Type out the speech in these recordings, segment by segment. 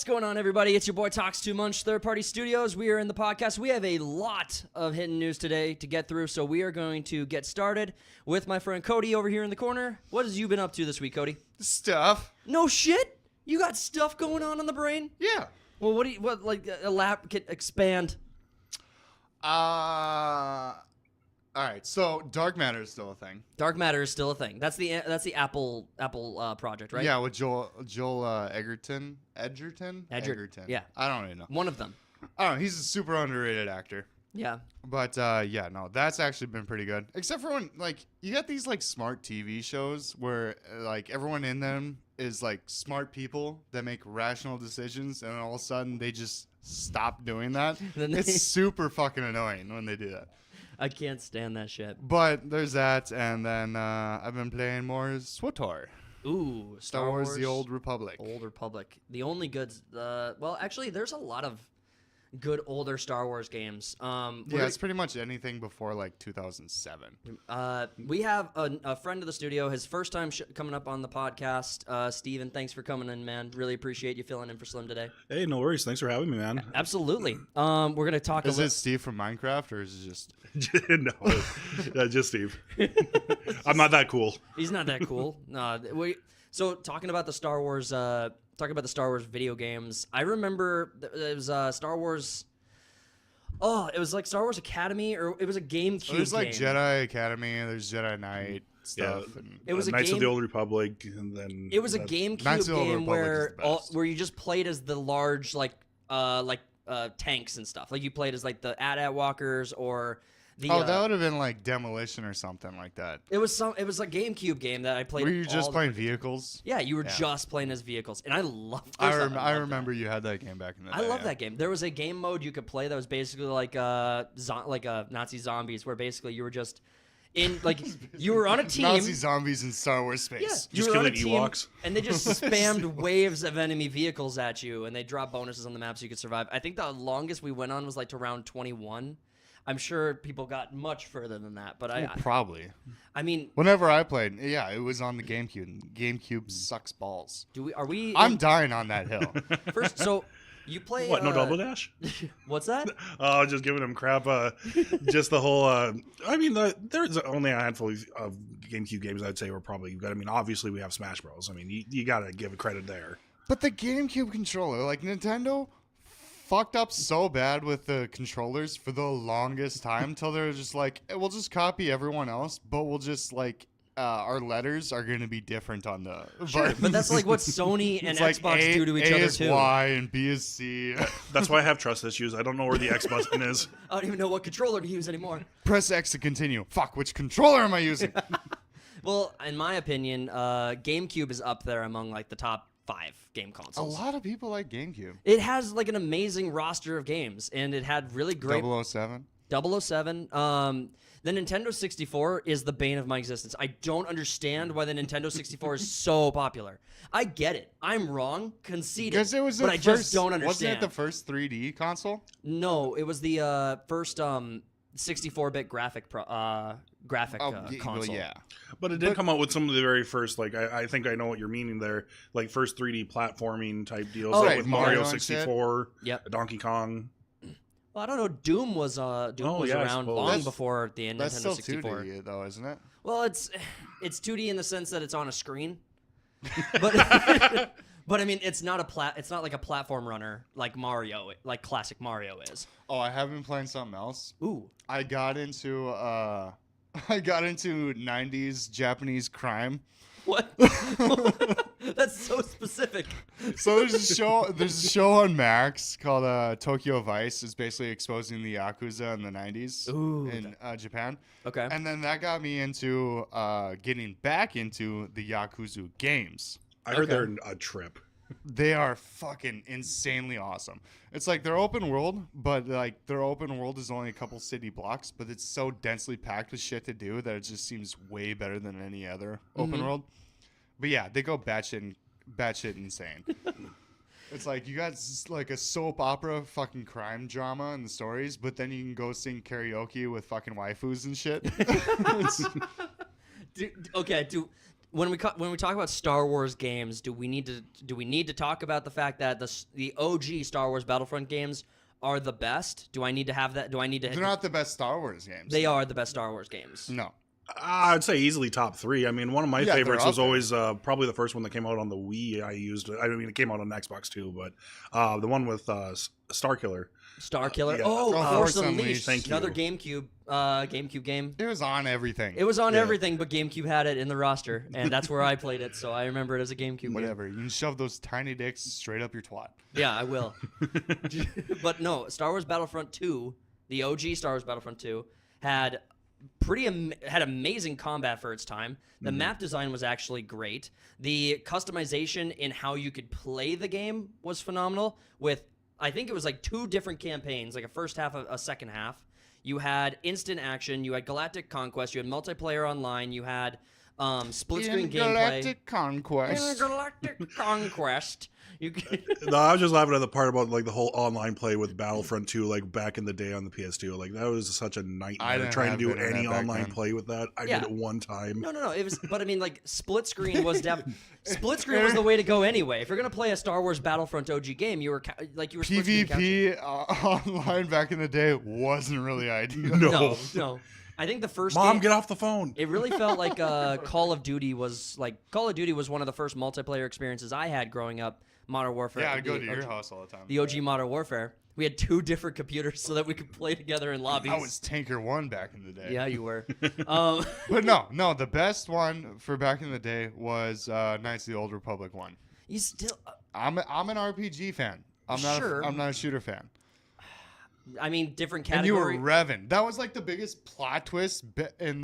What's going on, everybody? It's your boy Talks Too Much, Third Party Studios. We are in the podcast. We have a lot of hidden news today to get through, so we are going to get started with my friend Cody over here in the corner. What have you been up to this week, Cody? Stuff. No shit? You got stuff going on in the brain? Yeah. Well, expand. All right. So dark matter is still a thing. Dark matter is still a thing. That's the Apple project, right? Yeah, with Joel Edgerton. Yeah. I don't even know. One of them. I don't know. He's a super underrated actor. Yeah. But yeah, no, that's actually been pretty good. Except for when you got these smart TV shows where everyone in them is smart people that make rational decisions, and all of a sudden they just stop doing that. It's super fucking annoying when they do that. I can't stand that shit. But there's that, and then I've been playing more SWTOR. Ooh, Star Wars: The Old Republic. Old Republic. The only good... well, actually, there's a lot of good older Star Wars games. Yeah, it's pretty much anything before 2007. We have a friend of the studio, his first time coming up on the podcast. Steven, thanks for coming in, man. Really appreciate you filling in for Slim today. Hey, no worries. Thanks for having me, man. Absolutely. We're going to talk Is it Steve from Minecraft, or is it just... No, just Steve. I'm not that cool. He's not that cool. So talking about the Star Wars... Talking about the Star Wars video games, I remember it was Star Wars. Oh, it was like Star Wars Academy, or it was a GameCube. It was like Jedi Academy. There's Jedi Knight stuff. Yeah, and it was Knights of the Old Republic, and then it was a GameCube game where you just played as the large tanks and stuff. Like you played as the AT-AT walkers or. That would have been Demolition or something like that. It was a GameCube game that I played. Were you just playing vehicles? Yeah, you were just playing as vehicles, and I loved. I remember you had that game back in the day. I love that game. There was a game mode you could play that was basically like Nazi zombies, where basically you were just in you were on a team. Nazi zombies in Star Wars space. Yeah, just killing Ewoks, and they just spammed waves of enemy vehicles at you, and they dropped bonuses on the map so you could survive. I think the longest we went on was to round 21. I'm sure people got much further than that, but probably. I mean, whenever I played, yeah, it was on the GameCube. GameCube sucks balls. I'm dying on that hill. First, so you play what? No Double Dash? What's that? Oh, just giving him crap. Just the whole. I mean, there's only a handful of GameCube games I'd say were probably good. I mean, obviously we have Smash Bros. I mean, you got to give it credit there. But the GameCube controller, Nintendo fucked up so bad with the controllers for the longest time till they're just we'll just copy everyone else, but we'll just our letters are going to be different on the buttons. But that's what Sony and Xbox do to each other too. A is Y and B is C. That's why I have trust issues. I don't know where the X button is. I don't even know what controller to use anymore. Press X to continue. Fuck, which controller am I using? Well, in my opinion, GameCube is up there among the top 5 game consoles. A lot of people like GameCube. It has an amazing roster of games, and it had really great 007. 007. The Nintendo 64 is the bane of my existence. I don't understand why the Nintendo 64 is so popular. I get it. I'm wrong. Conceded. Because it was I just don't understand. Wasn't it the first 3D console? No, it was the first 64-bit graphic console. Well, yeah. But it did come out with some of the very first, I think I know what you're meaning there, first 3D platforming type deals, right. with Mario 64, Donkey Kong. Well, I don't know. Doom was around long before the Nintendo 64. That's still 2D, though, isn't it? Well, it's 2D in the sense that it's on a screen, but but I mean, it's not like a platform runner like Mario, like classic Mario is. Oh, I have been playing something else. Ooh, I got into 90s Japanese crime. What? That's so specific. So there's a show on Max called Tokyo Vice. It's basically exposing the Yakuza in the 90s in Japan. Okay. And then that got me into getting back into the Yakuza games. I heard they're a trip. They are fucking insanely awesome. It's they're open world, but their open world is only a couple city blocks, but it's so densely packed with shit to do that it just seems way better than any other open world. But yeah, they go batshit insane. It's you got a soap opera fucking crime drama in the stories, but then you can go sing karaoke with fucking waifus and shit. when we talk about Star Wars games, do we need to talk about the fact that the OG Star Wars Battlefront games are the best? Do I need to have that? Do I need to? They're not the best Star Wars games. They are the best Star Wars games. No. I'd say easily top 3. I mean, one of my Yeah, favorites they're was up there. always probably the first one that came out on the Wii. I used it. I mean, it came out on Xbox too, but the one with Star Killer. Star Killer. yeah. Oh, Oh, Force Force Unleashed. Unleashed. Thank Another you. GameCube game. It was on everything. It was on Yeah. everything, but GameCube had it in the roster, and that's where I played it. So I remember it as a GameCube game. Whatever. You can shove those tiny dicks straight up your twat. Yeah, I will. But no, Star Wars Battlefront 2, the OG Star Wars Battlefront 2, had had amazing combat for its time. The map design was actually great. The customization in how you could play the game was phenomenal. With I think it was like 2 different campaigns, like a first half, a second half. You had instant action, you had Galactic Conquest, you had multiplayer online, you had split screen gameplay. Galactic Conquest. Galactic Conquest. You could, No, I was just laughing at the part about like the whole online play with Battlefront 2, like back in the day on the PS2. Like that was such a I nightmare didn't trying to have do internet any back online then. play with that. I Yeah. did it one time. No. It was, but I mean, like split screen was split screen was the way to go anyway. If you're gonna play a Star Wars Battlefront OG game, you were split screen couching. PvP online back in the day wasn't really ideal. No. No. I think the first Mom, game, get off the phone. it really felt like Call of Duty was one of the first multiplayer experiences I had growing up. Modern Warfare. Yeah, I'd go to the your OG house all the time. The OG Modern Warfare. We had 2 different computers so that we could play together in lobbies. I was Tanker 1 back in the day. Yeah, you were. But no, the best one for back in the day was Knights of the Old Republic 1. You still. I'm an RPG fan. I'm not a shooter fan. I mean, different And you were category. revving. That was like the biggest plot twist in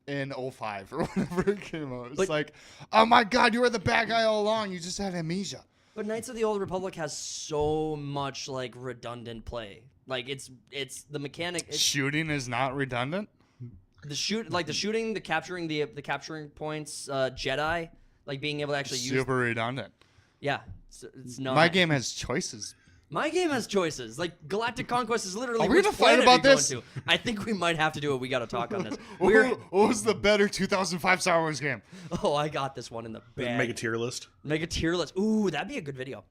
05 or whenever it came out. It's But- like, oh my god, you were the bad guy all along. You just had amnesia. But Knights of the Old Republic has so much like redundant play. Like it's the mechanic. Shooting is not redundant. The shooting, the capturing points, Jedi, like being able to actually use. Super redundant. Yeah, it's not. My game has choices. My game has choices. Like Galactic Conquest is literally. Are we which gonna fight planet about you're this? going to. I think we might have to do it. We got to talk on this. What was the better 2005 Star Wars game? Oh, I got this one in the bag. Make a tier list. Make a tier list. Ooh, that'd be a good video.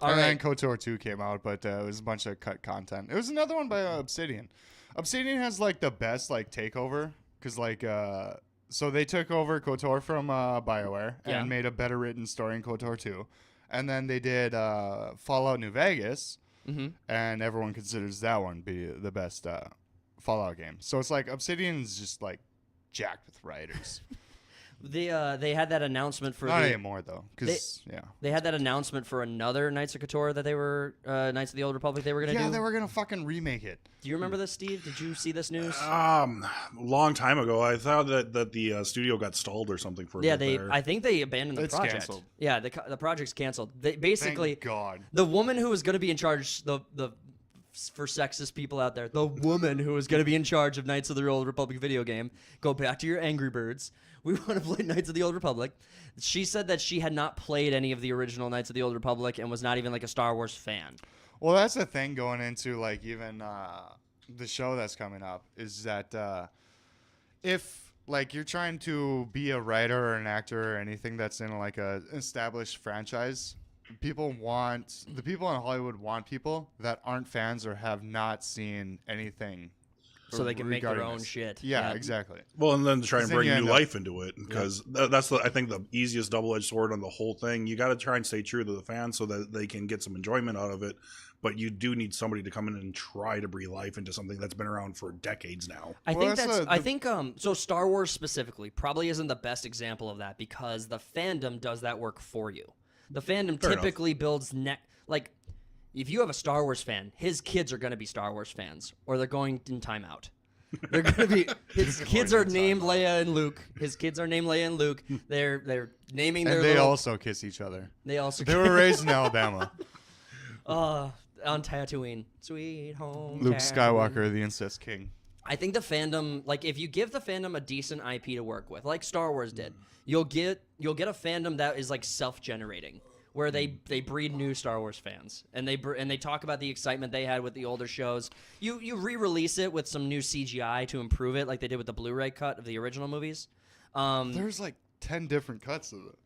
All And right. then KOTOR 2 came out, but it was a bunch of cut content. It was another one by Obsidian. Obsidian has like the best like takeover because like so they took over KOTOR from BioWare Yeah. and made a better written story in KOTOR 2, and then they did Fallout New Vegas, and everyone considers that one be the best Fallout game. So it's like Obsidian's just like jacked with writers. They had that announcement for Not the, anymore though, because They had that announcement for another Knights of Couture that they were Knights of the Old Republic they were gonna do. they were gonna fucking remake it. Do you remember this, Steve? Did you see this news? Long time ago, I thought that the studio got stalled or something for a Yeah, bit there. I think they abandoned the It's project. canceled. Yeah, the project's canceled. They basically Thank God. the woman who was going to be in charge for sexist people out there, the woman who was going to be in charge of Knights of the Old Republic video game. Go back to your Angry Birds. We want to play Knights of the Old Republic. She said that she had not played any of the original Knights of the Old Republic and was not even like a Star Wars fan. Well, that's the thing going into like even the show that's coming up is that if like you're trying to be a writer or an actor or anything that's in like a established franchise, the people in Hollywood want people that aren't fans or have not seen anything. So they can make their regarding own this. shit. Yeah, exactly. Well, and then to try and Then bring you new end up- life into it, because that's I think the easiest double-edged sword on the whole thing. You got to try and stay true to the fans so that they can get some enjoyment out of it. But you do need somebody to come in and try to breathe life into something that's been around for decades now. I Well, think that's that's. I think so. Star Wars specifically probably isn't the best example of that because the fandom does that work for you. The fandom Fair enough. typically builds like if you have a Star Wars fan, his kids are going to be Star Wars fans, or they're going in timeout. They're going to be. His kids are named Leia and Luke. His kids are named Leia and Luke. They're naming their. And they little, also kiss each other. They also. They were raised in Alabama. On Tatooine, sweet home. Luke Tatooine. Skywalker, the incest king. I think the fandom, like if you give the fandom a decent IP to work with, like Star Wars did, you'll get a fandom that is like self-generating, where they breed new Star Wars fans and they talk about the excitement they had with the older shows. You re-release it with some new CGI to improve it, like they did with the Blu-ray cut of the original movies. There's like 10 different cuts of it.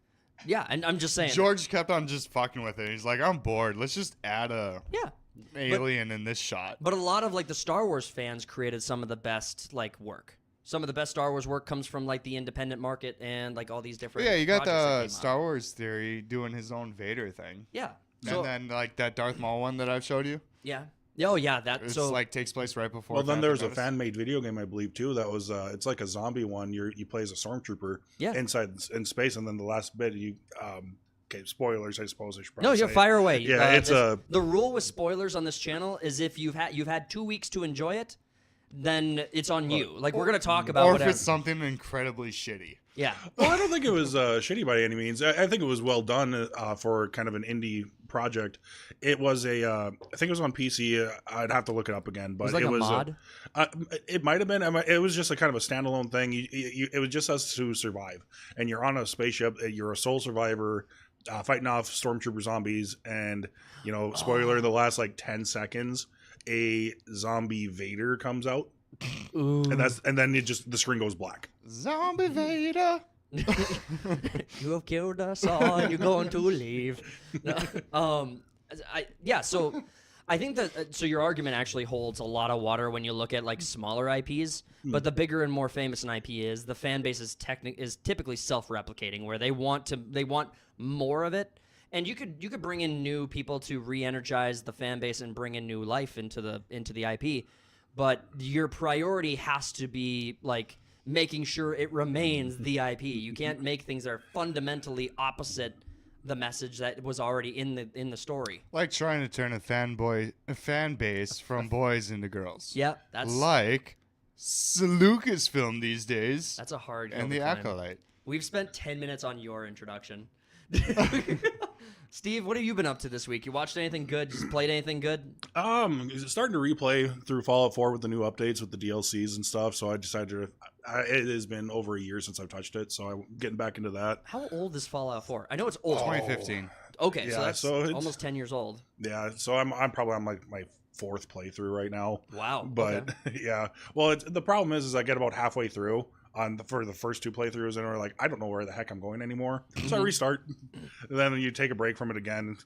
Yeah, and I'm just saying. George kept on just fucking with it. He's like, I'm bored. Let's just add a Yeah. alien in this shot. But a lot of like the Star Wars fans created some of the best like work. Some of the best Star Wars work comes from like the independent market and like all these different. Yeah, you got projects that the came out. Star Wars theory doing his own Vader thing. Yeah. So, And then like that Darth Maul one that I've showed you. yeah. Oh yeah, that It's so like takes place right before. Well, then Phantom there's a Menace. fan-made video game, I believe, too. That was it's like a zombie one. You play as a stormtrooper Yeah. inside in space, and then the last bit you okay, spoilers, I suppose I should no, probably you say. fire away. Yeah, it's the rule with spoilers on this channel is if you've had 2 weeks to enjoy it, then it's on you. Like we're gonna talk about or whatever. if it's something incredibly shitty. Yeah. Well, I don't think it was shitty by any means. I think it was well done for kind of an indie project. It was I think it was on PC. I'd have to look it up again, but It was like a mod? It might have been. It was just a kind of a standalone thing. It was just us to survive, and you're on a spaceship. You're a sole survivor, fighting off stormtrooper zombies, and spoiler: the last like 10 seconds, a zombie Vader comes out. Ooh. And then the screen goes black. Zombie Vader. You have killed us all, and you're going to leave. No, So I think that so your argument actually holds a lot of water when you look at like smaller IPs. But the bigger and more famous an IP is, the fan base is typically self-replicating, where they want more of it. And you could bring in new people to re-energize the fan base and bring in new life into the IP. But your priority has to be like making sure it remains the IP. You can't make things that are fundamentally opposite the message that was already in the story. Like trying to turn a fan base from boys into girls. Yeah, that's Like Lucasfilm these days. a hard and hill the to climb. Acolyte. We've spent 10 minutes on your introduction. Steve, what have you been up to this week? You watched anything good? Just played anything good? Starting to replay through Fallout 4 with the new updates with the DLCs and stuff. So I decided it has been over a year since I've touched it, so I'm getting back into that. How old is Fallout 4? I know it's old. 2015. Okay, Yeah, so that's so it's- almost 10 years old. Yeah, so I'm probably on like my 4th playthrough right now. Wow. But okay. yeah, well, the problem is I get about halfway through for the first 2 playthroughs, and we're like, I don't know where the heck I'm going anymore. So I restart, and then you take a break from it again.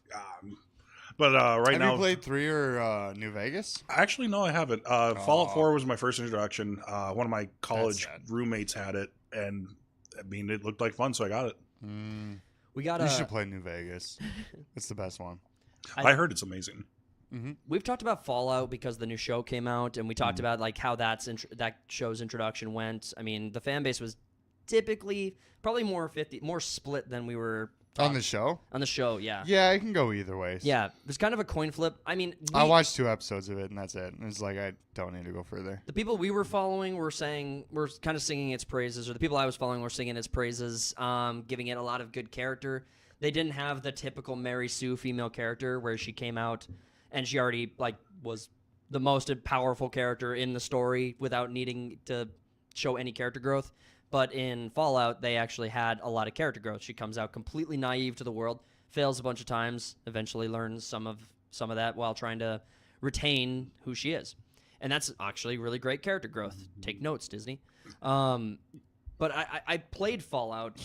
But right Have now, you played 3 or New Vegas? actually, no, I haven't. Fallout 4 was my first introduction. One of my college sad. roommates had it, and I mean, it looked like fun, so I got it. We got You should play New Vegas. It's the best one. I heard it's amazing. We've talked about Fallout because the new show came out, and we talked about like how that show's introduction went. I mean, the fan base was typically probably more split than we were On the show? on the show. Yeah, Yeah, it can go either way. yeah. It was kind of a coin flip. I mean, I watched 2 episodes of it, and that's it. It's like, I don't need to go further. the people we were following were kind of singing its praises, or the people I was following were singing its praises, giving it a lot of good character. They didn't have the typical Mary Sue female character where she came out and she already like was the most powerful character in the story without needing to show any character growth. But in Fallout, they actually had a lot of character growth. She comes out completely naive to the world, fails a bunch of times, eventually learns some of that while trying to retain who she is. And that's actually really great character growth. Take notes, Disney. But I played Fallout.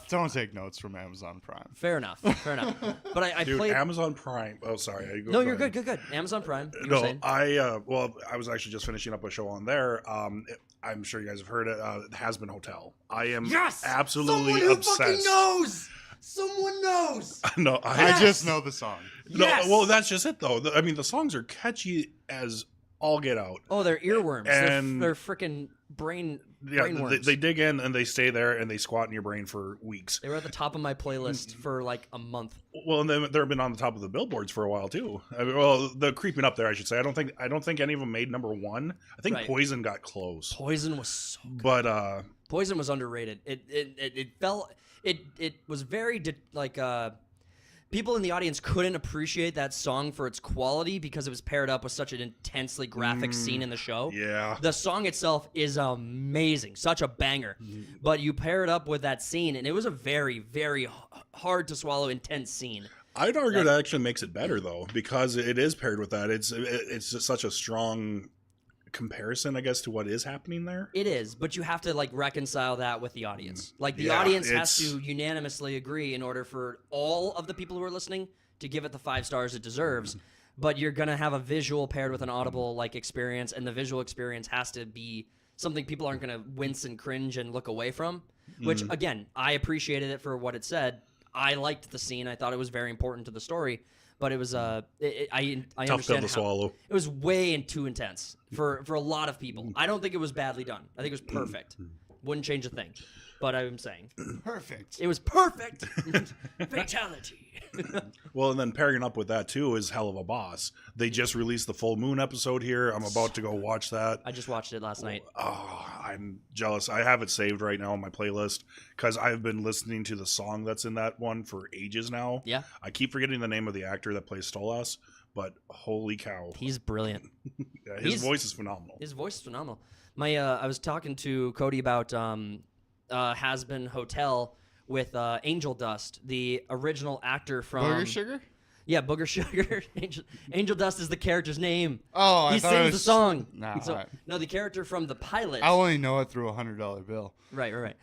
Don't take notes from Amazon Prime. Fair enough. But I Dude, played. Amazon Prime. Oh, sorry. No, you're good. Amazon Prime. You were No, saying? I was actually just finishing up a show on there. I'm sure you guys have heard it. Has Been Hotel. I am absolutely obsessed. knows. Someone knows. No, I just know the song. no. Yes! Well, that's just it, though. I mean, the songs are catchy as all get out. Oh, they're earworms. And- they're freaking brain Yeah, worms. they dig in and they stay there and they squat in your brain for weeks. They were at the top of my playlist for like a month. Well, and then they've been on the top of the billboards for a while too. I mean, well, the creeping up there, I should say. I don't think any of them made number 1. I think Right. Poison got close, Poison was so good. but Poison was underrated. It was very people in the audience couldn't appreciate that song for its quality because it was paired up with such an intensely graphic scene in the show. yeah, The song itself is amazing, such a banger. But you pair it up with that scene, and it was a very, very hard to swallow, intense scene. I'd argue that actually makes it better though, because it is paired with that. It's just such a strong comparison, I guess, to what is happening there. It is, but you have to like reconcile that with the audience. Like the Yeah, audience has it's- to unanimously agree in order for all of the people who are listening to give it the 5 stars it deserves. But you're gonna have a visual paired with an audible like experience, and the visual experience has to be something people aren't gonna wince and cringe and look away from. Which again, I appreciated it for what it said. I liked the scene. I thought it was very important to the story. But it was I Tough pill understand to swallow. it was way too intense for a lot of people. I don't think it was badly done. I think it was perfect. Wouldn't change a thing. But I'm saying Perfect. it was perfect. Fatality. Well, and then pairing up with that too is Hell of a Boss. They just released the full moon episode here. I'm about to go watch that. I just watched it last night. Oh, I'm jealous. I have it saved right now on my playlist because I've been listening to the song that's in that one for ages now. Yeah. I keep forgetting the name of the actor that plays Stolas, but holy cow. He's brilliant. Yeah, his voice is phenomenal. His voice is phenomenal. I was talking to Cody about Has Been Hotel with Angel Dust, the original actor from Booger Sugar? Yeah, Booger Sugar. Angel Dust is the character's name. Oh, He sings the song. Nah, So, no, the character from the pilot. I only know it through a $100 bill. Right.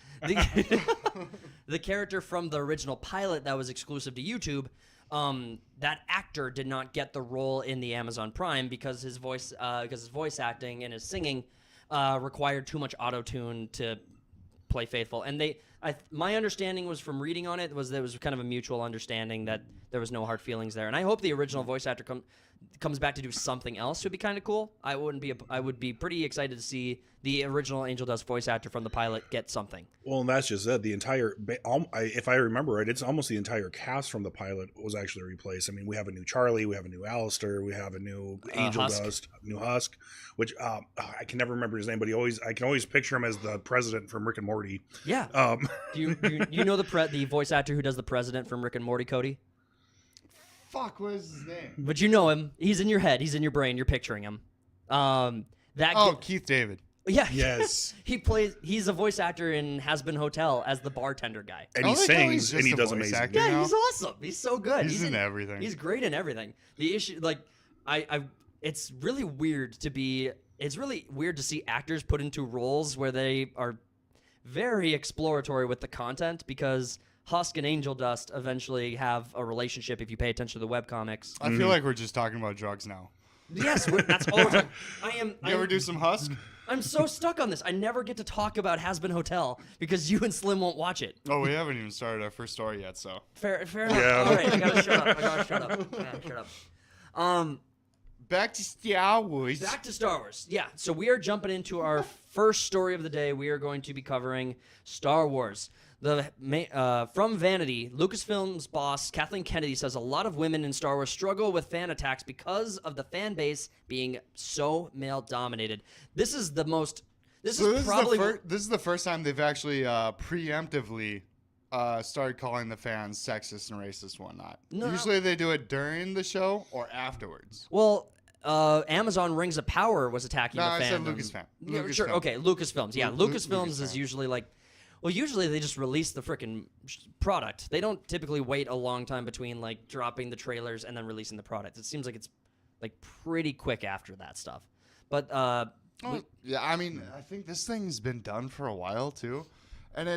The character from the original pilot that was exclusive to YouTube, that actor did not get the role in the Amazon Prime because his voice acting and his singing required too much auto-tune to play faithful. And my understanding was from reading on it was there was kind of a mutual understanding that there was no hard feelings there. And I hope the original voice actor comes back to do something else. It would be kind of cool. I would be pretty excited to see the original Angel Dust voice actor from the pilot get something. Well, and that's just it. The entire, if I remember right, it's almost the entire cast from the pilot was actually replaced. I mean, we have a new Charlie, we have a new Alistair, we have a new Angel Husk. Dust, new Husk, which I can never remember his name, but I can always picture him as the president from Rick and Morty. Yeah. Do you know the voice actor who does the president from Rick and Morty, Cody? Fuck, what is his name? But you know him. He's in your head. He's in your brain. You're picturing him. Keith David. Yeah. Yes. He's a voice actor in Has Been Hotel as the bartender guy. And I he like how he's sings just and he a does voice amazing. actor. Yeah, now? he's awesome. He's so good. He's in everything. He's great in everything. The issue, like, it's really weird to see actors put into roles where they are very exploratory with the content because Husk and Angel Dust eventually have a relationship if you pay attention to the webcomics. I feel like we're just talking about drugs now. Yes, that's all we're talking. You ever do some Husk? I'm so stuck on this. I never get to talk about Has Been Hotel because you and Slim won't watch it. Oh, we haven't even started our first story yet, so. Fair enough. Yeah. All right, I gotta shut up. Back to Star Wars. Back to Star Wars. Yeah, so we are jumping into our first story of the day. We are going to be covering Star Wars. From Vanity, Lucasfilm's boss, Kathleen Kennedy, says a lot of women in Star Wars struggle with fan attacks because of the fan base being so male-dominated. This is the This is the first time they've actually preemptively started calling the fans sexist and racist and whatnot. No. Usually they do it during the show or afterwards. Well, Amazon Rings of Power was attacking No, the I fandom. said Lucasfilm. Yeah, sure. Lucasfilm. Okay, Lucasfilms. Yeah, Lucasfilms is Lucasfilm. usually like, well, usually they just release the frickin' product. They don't typically wait a long time between like dropping the trailers and then releasing the product. It seems like it's like pretty quick after that stuff. But Yeah, I mean, I think this thing's been done for a while too, and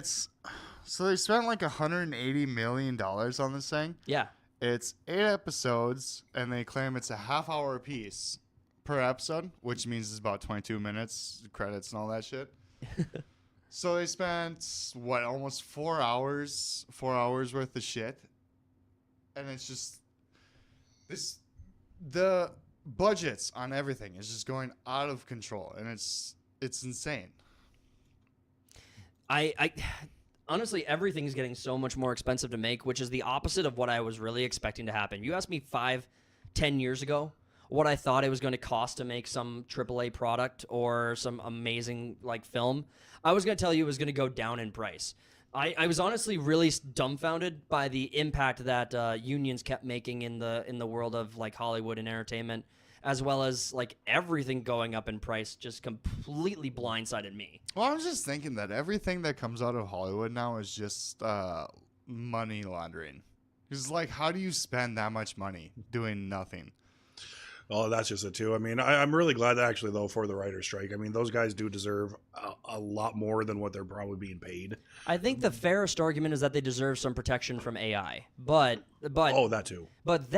so they spent like $180 million on this thing. yeah, It's 8 episodes, and they claim it's a half-hour a piece per episode, which means it's about 22 minutes, credits and all that shit. So they spent almost 4 hours worth of shit, and it's just the budgets on everything is just going out of control, and it's insane. I honestly, everything's getting so much more expensive to make, which is the opposite of what I was really expecting to happen. You asked me 5-10 years ago what I thought it was going to cost to make some AAA product or some amazing like film. I was going to tell you it was going to go down in price. I was honestly really dumbfounded by the impact that unions kept making in the world of like Hollywood and entertainment, as well as like everything going up in price just completely blindsided me. Well, I'm just thinking that everything that comes out of Hollywood now is just money laundering. It's like, how do you spend that much money doing nothing? Oh, that's just it too. I mean, I'm really glad actually though for the writer's strike. I mean, those guys do deserve a lot more than what they're probably being paid. I think the fairest argument is that they deserve some protection from AI, but Oh, that too. But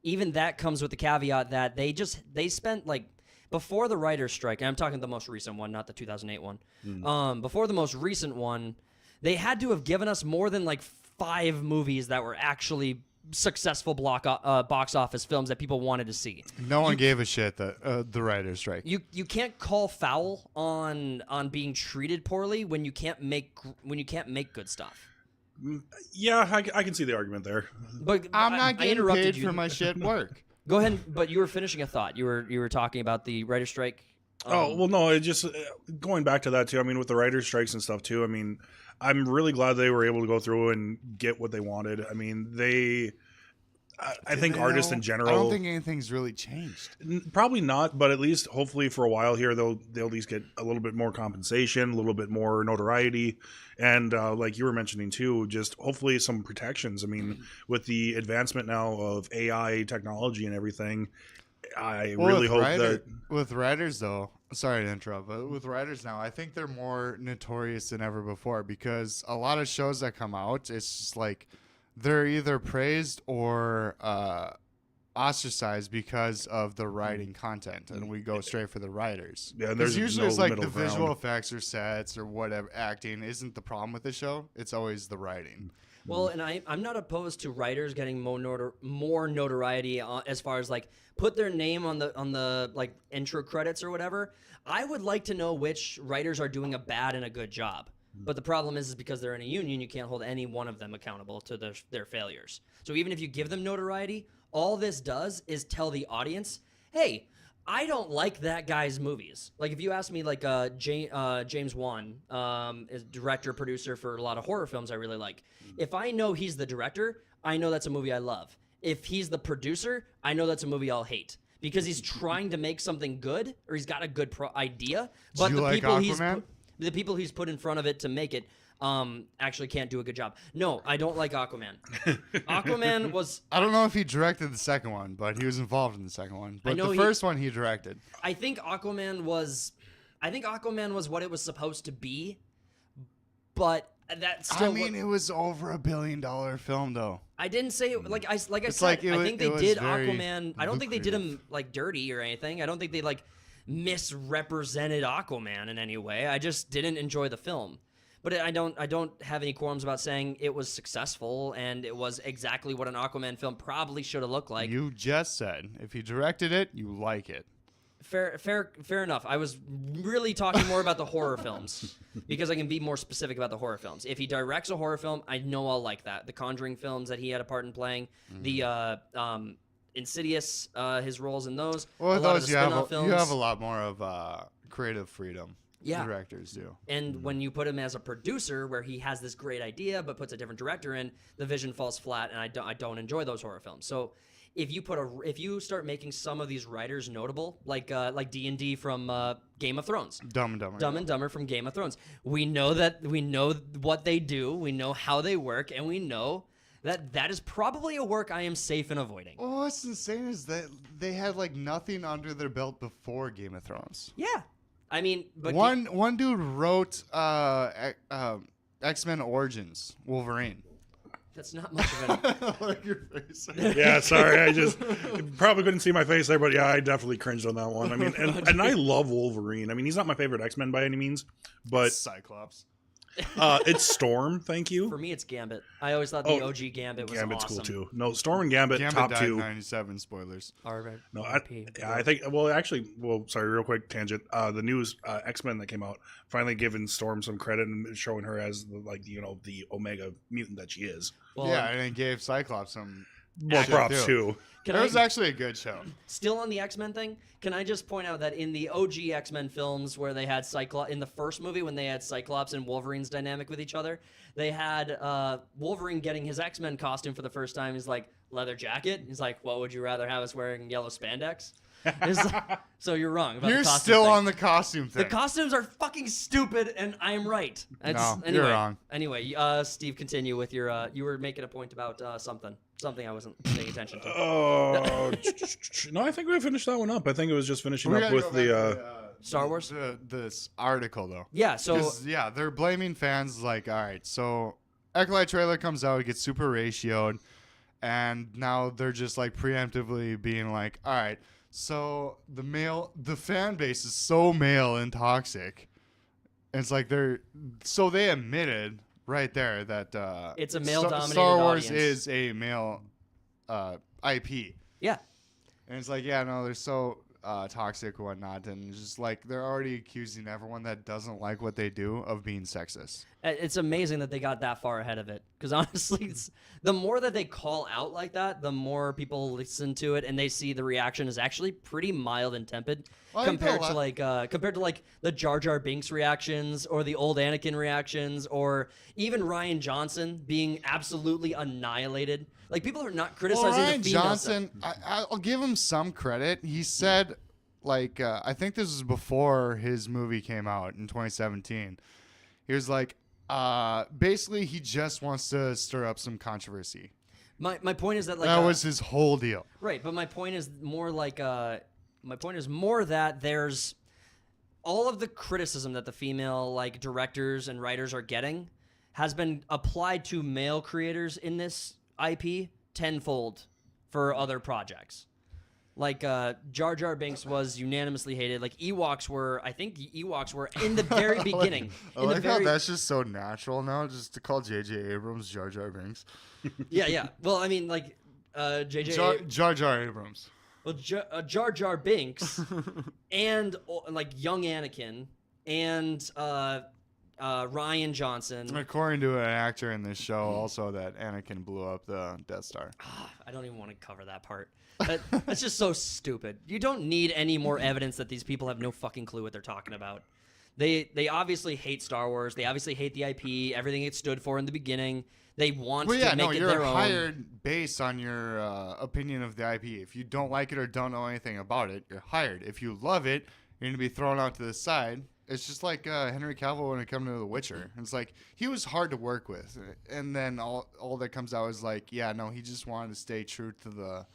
even that comes with the caveat that they spent like before the writer's strike, and I'm talking the most recent one, not the 2008 one. Before the most recent one, they had to have given us more than like 5 movies that were actually successful box office films that people wanted to see. No one gave a shit that the writer's strike. You can't call foul on being treated poorly when you can't make good stuff. Yeah, I can see the argument there. But I'm not getting interrupted paid for my shit work. Go ahead, but you were finishing a thought. You were talking about the writer's strike. Oh, well, no, it just going back to that too. I mean, with the writer's strikes and stuff too. I mean, I'm really glad they were able to go through and get what they wanted. I mean, I think artists in general. I don't think anything's really changed. Probably not, but at least hopefully for a while here, they'll at least get a little bit more compensation, a little bit more notoriety, and like you were mentioning too, just hopefully some protections. I mean, with the advancement now of AI technology and everything, I really hope that with writers though. Sorry to interrupt, but with writers now, I think they're more notorious than ever before because a lot of shows that come out, it's just like they're either praised or ostracized because of the writing content, and we go straight for the writers. Yeah, there's usually it's like the ground. visual effects or sets or whatever acting isn't the problem with the show. It's always the writing. Well, and I'm not opposed to writers getting more notoriety as far as like put their name on the like intro credits or whatever. I would like to know which writers are doing a bad and a good job. But the problem is because they're in a union, you can't hold any one of them accountable to their failures. So even if you give them notoriety, all this does is tell the audience, hey, I don't like that guy's movies. Like if you ask me, like James Wan is director, producer for a lot of horror films I really like. If I know he's the director, I know that's a movie I love. If he's the producer, I know that's a movie I'll hate. Because he's trying to make something good, or he's got a good idea, but the people he's put in front of it to make it actually can't do a good job. No, I don't like Aquaman. Aquaman was... I don't know if he directed the second one, but he was involved in the second one. But the first one he directed. I think Aquaman was what it was supposed to be, but that's still... I mean, it was over $1 billion film, though. I didn't say it, like I said. Like I think they did Aquaman. Lucrative. I don't think they did him like dirty or anything. I don't think they like misrepresented Aquaman in any way. I just didn't enjoy the film. But I don't have any qualms about saying it was successful and it was exactly what an Aquaman film probably should have looked like. You just said if he directed it, you like it. Fair enough. I was really talking more about the horror films because I can be more specific about the horror films. If he directs a horror film, I know I'll like that. The Conjuring films that he had a part in playing, the Insidious, his roles in those. Well, those you have films. a lot more of creative freedom. Yeah. Directors do. And when you put him as a producer where he has this great idea but puts a different director in, the vision falls flat, and I don't enjoy those horror films. So if you start making some of these writers notable, like D&D from Game of Thrones, Dumb and Dumber, Dumb and Dumber from Game of Thrones, we know what they do, we know how they work, and we know that is probably a work I am safe in avoiding. Well, what's insane is that they had like nothing under their belt before Game of Thrones. Yeah, I mean, but one dude wrote X-Men Origins Wolverine. That's not much of an... Like your face. Yeah, sorry. I just probably couldn't see my face there, but yeah, I definitely cringed on that one. I mean, and I love Wolverine. I mean, he's not my favorite X-Men by any means, but Cyclops. It's Storm. Thank you. For me, it's Gambit. I always thought the OG Gambit was Gambit's awesome. cool too. No, Storm and Gambit top died two. In 97. Spoilers. No, I think. Well, sorry, real quick tangent. The news X-Men that came out finally giving Storm some credit and showing her as the Omega mutant that she is. Well, yeah, and it gave Cyclops some props too. It was actually a good show. Still on the X-Men thing, can I just point out that in the OG X-Men films where they had Cyclops, in the first movie when they had Cyclops and Wolverine's dynamic with each other, they had Wolverine getting his X-Men costume for the first time. He's like, leather jacket. He's like, what would you rather have us wearing yellow spandex? So you're wrong about You're the costume still thing. On the costume thing. The costumes are fucking stupid, and I'm right. No, anyway, you're wrong. Anyway, Steve, continue with your. You were making a point about something I wasn't paying attention to. Oh, no, I think we finished that one up. I think it was just finishing We up gotta with go back the. to Star Wars? This article though. Yeah, so 'Cause, yeah, they're blaming fans. Like, all right, so Acolyte trailer comes out, it gets super ratioed, and now they're just like preemptively being like, all right, so the fan base is so male and toxic. And it's like they admitted right there that It's a male-dominated Star Wars audience. is a male IP. yeah. And it's like, yeah, no, they're so toxic and whatnot. And just like, they're already accusing everyone that doesn't like what they do of being sexist. It's amazing that they got that far ahead of it. Because honestly, the more that they call out like that, the more people listen to it and they see the reaction is actually pretty mild and tepid Well, I think compared a to like the Jar Jar Binks reactions or the old Anakin reactions or even Ryan Johnson being absolutely annihilated. Like people are not criticizing Ryan the female Johnson, stuff. I'll give him some credit. He said, like, I think this was before his movie came out in 2017. He was like, basically, he just wants to stir up some controversy. My point is that like That was his whole deal. right, but my point is more like that there's all of the criticism that the female like directors and writers are getting has been applied to male creators in this IP tenfold for other projects. Like Jar Jar Binks was unanimously hated. Like I think the Ewoks were in the very beginning. I like how that's just so natural now, just to call J.J. Abrams Jar Jar Binks. yeah. Well, I mean, like JJ. Jar Jar Abrams. Well, Jar Jar Binks and like young Anakin and Ryan Johnson. According to an actor in this show, also that Anakin blew up the Death Star. I don't even want to cover that part. That's just so stupid. You don't need any more evidence that these people have no fucking clue what they're talking about. They obviously hate Star Wars. They obviously hate the IP, everything it stood for in the beginning. They want to make it you're their own. hired based on your opinion of the IP. If you don't like it or don't know anything about it, you're hired. If you love it, you're going to be thrown out to the side. It's just like Henry Cavill when it comes to The Witcher. It's like he was hard to work with. And then all that comes out is like, yeah, no, he just wanted to stay true to the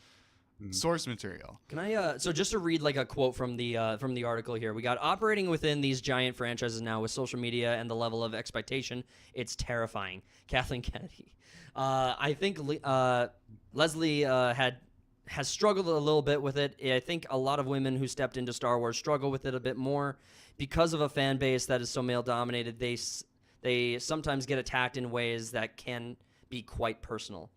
source material. Can I so just to read like a quote from the article here. We got operating within these giant franchises now with social media and the level of expectation, it's terrifying. Kathleen Kennedy. I think Leslie has struggled a little bit with it. I think a lot of women who stepped into Star Wars struggle with it a bit more because of a fan base that is so male dominated. They sometimes get attacked in ways that can be quite personal.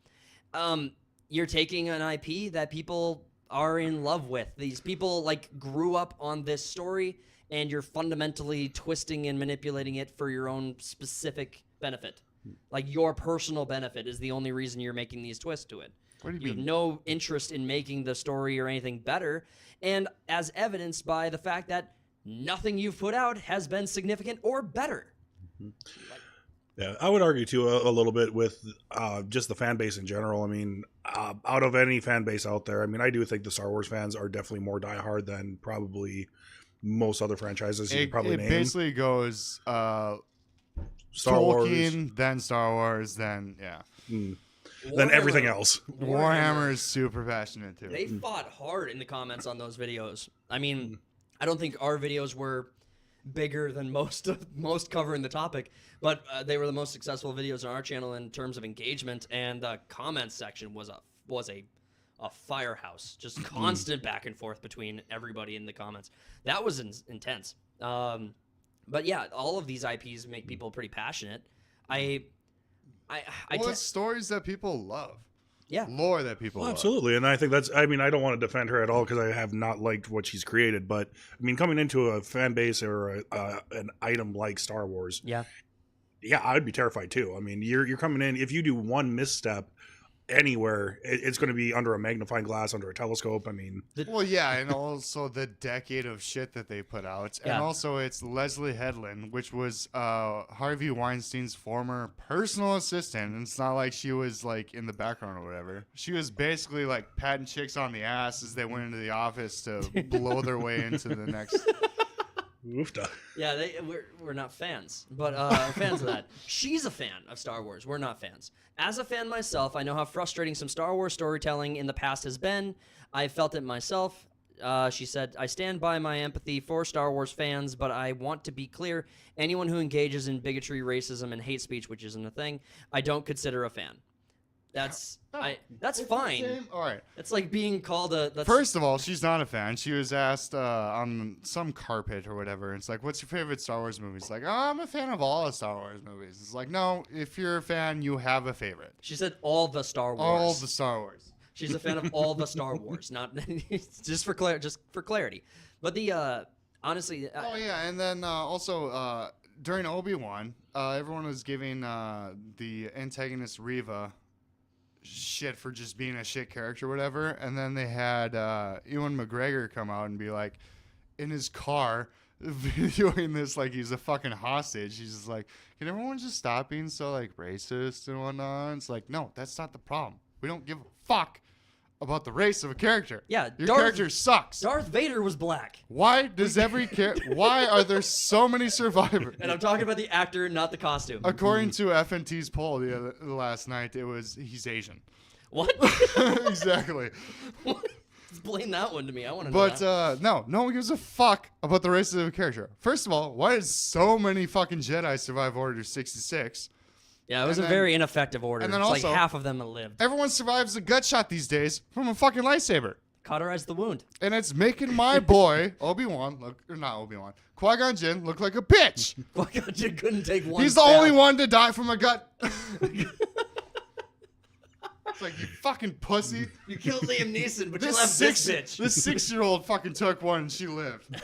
You're taking an IP that people are in love with. These people like grew up on this story, and you're fundamentally twisting and manipulating it for your own specific benefit. Like your personal benefit is the only reason you're making these twists to it. What do you You have mean? no interest in making the story or anything better, and as evidenced by the fact that nothing you've put out has been significant or better. Yeah, I would argue too a little bit with just the fan base in general. I mean, out of any fan base out there, I mean, I do think the Star Wars fans are definitely more diehard than probably most other franchises you could probably name. It basically goes Star Tolkien, Wars, then Star Wars, then then everything else. Warhammer is super passionate too. They fought hard in the comments on those videos. I mean, I don't think our videos were bigger than most covering the topic, but they were the most successful videos on our channel in terms of engagement, and the comments section was a firehouse, just constant back and forth between everybody in the comments. That was intense. But yeah, all of these IPs make people pretty passionate. It's stories that people love. Yeah. Lore that people love. Absolutely, and I think I mean, I don't want to defend her at all because I have not liked what she's created, but I mean, coming into a fan base or an item like Star Wars, Yeah. I'd be terrified too. I mean, you're coming in, if you do one misstep anywhere, it's going to be under a magnifying glass, under a telescope. I mean, Well, yeah, and also the decade of shit that they put out. Yeah. And also it's Leslie Headland, which was Harvey Weinstein's former personal assistant. And it's not like she was like in the background or whatever. She was basically like patting chicks on the ass as they went into the office to blow their way into the next Oofta. Yeah, we're not fans, but fans of that. She's a fan of Star Wars. We're not fans. As a fan myself, I know how frustrating some Star Wars storytelling in the past has been. I felt it myself. She said, I stand by my empathy for Star Wars fans, but I want to be clear. Anyone who engages in bigotry, racism, and hate speech, which isn't a thing, I don't consider a fan. That's fine. All right. It's like being called a... First of all, she's not a fan. She was asked on some carpet or whatever. It's like, what's your favorite Star Wars movie? It's like, oh, I'm a fan of all the Star Wars movies. It's like, no, if you're a fan, you have a favorite. She said all the Star Wars. All the Star Wars. She's a fan of all the Star Wars, not just for clarity. But the honestly, Oh yeah, and then also during Obi-Wan, everyone was giving the antagonist Reva shit for just being a shit character or whatever, and then they had Ewan McGregor come out and be like, in his car, videoing this like he's a fucking hostage. He's just like, can everyone just stop being so like racist and whatnot? It's like, no, that's not the problem. We don't give a fuck about the race of a character. Yeah, your character sucks. Darth Vader was black. Why does why are there so many survivors? And I'm talking about the actor, not the costume. According to FNT's poll the last night, it he's Asian. What? Exactly. Explain that one to me. I want to know that. But no one gives a fuck about the race of a character. First of all, why did so many fucking Jedi survive Order 66? Yeah, it was a very ineffective order. And then it's also, like half of them lived. Everyone survives a gut shot these days from a fucking lightsaber. Cauterize the wound. And it's making my boy, Qui-Gon Jinn look like a bitch. Qui-Gon Jinn couldn't take one He's the stab. only one to die from a gut. It's like, you fucking pussy. You killed Liam Neeson, but you left this bitch. This 6-year-old fucking took one and she lived.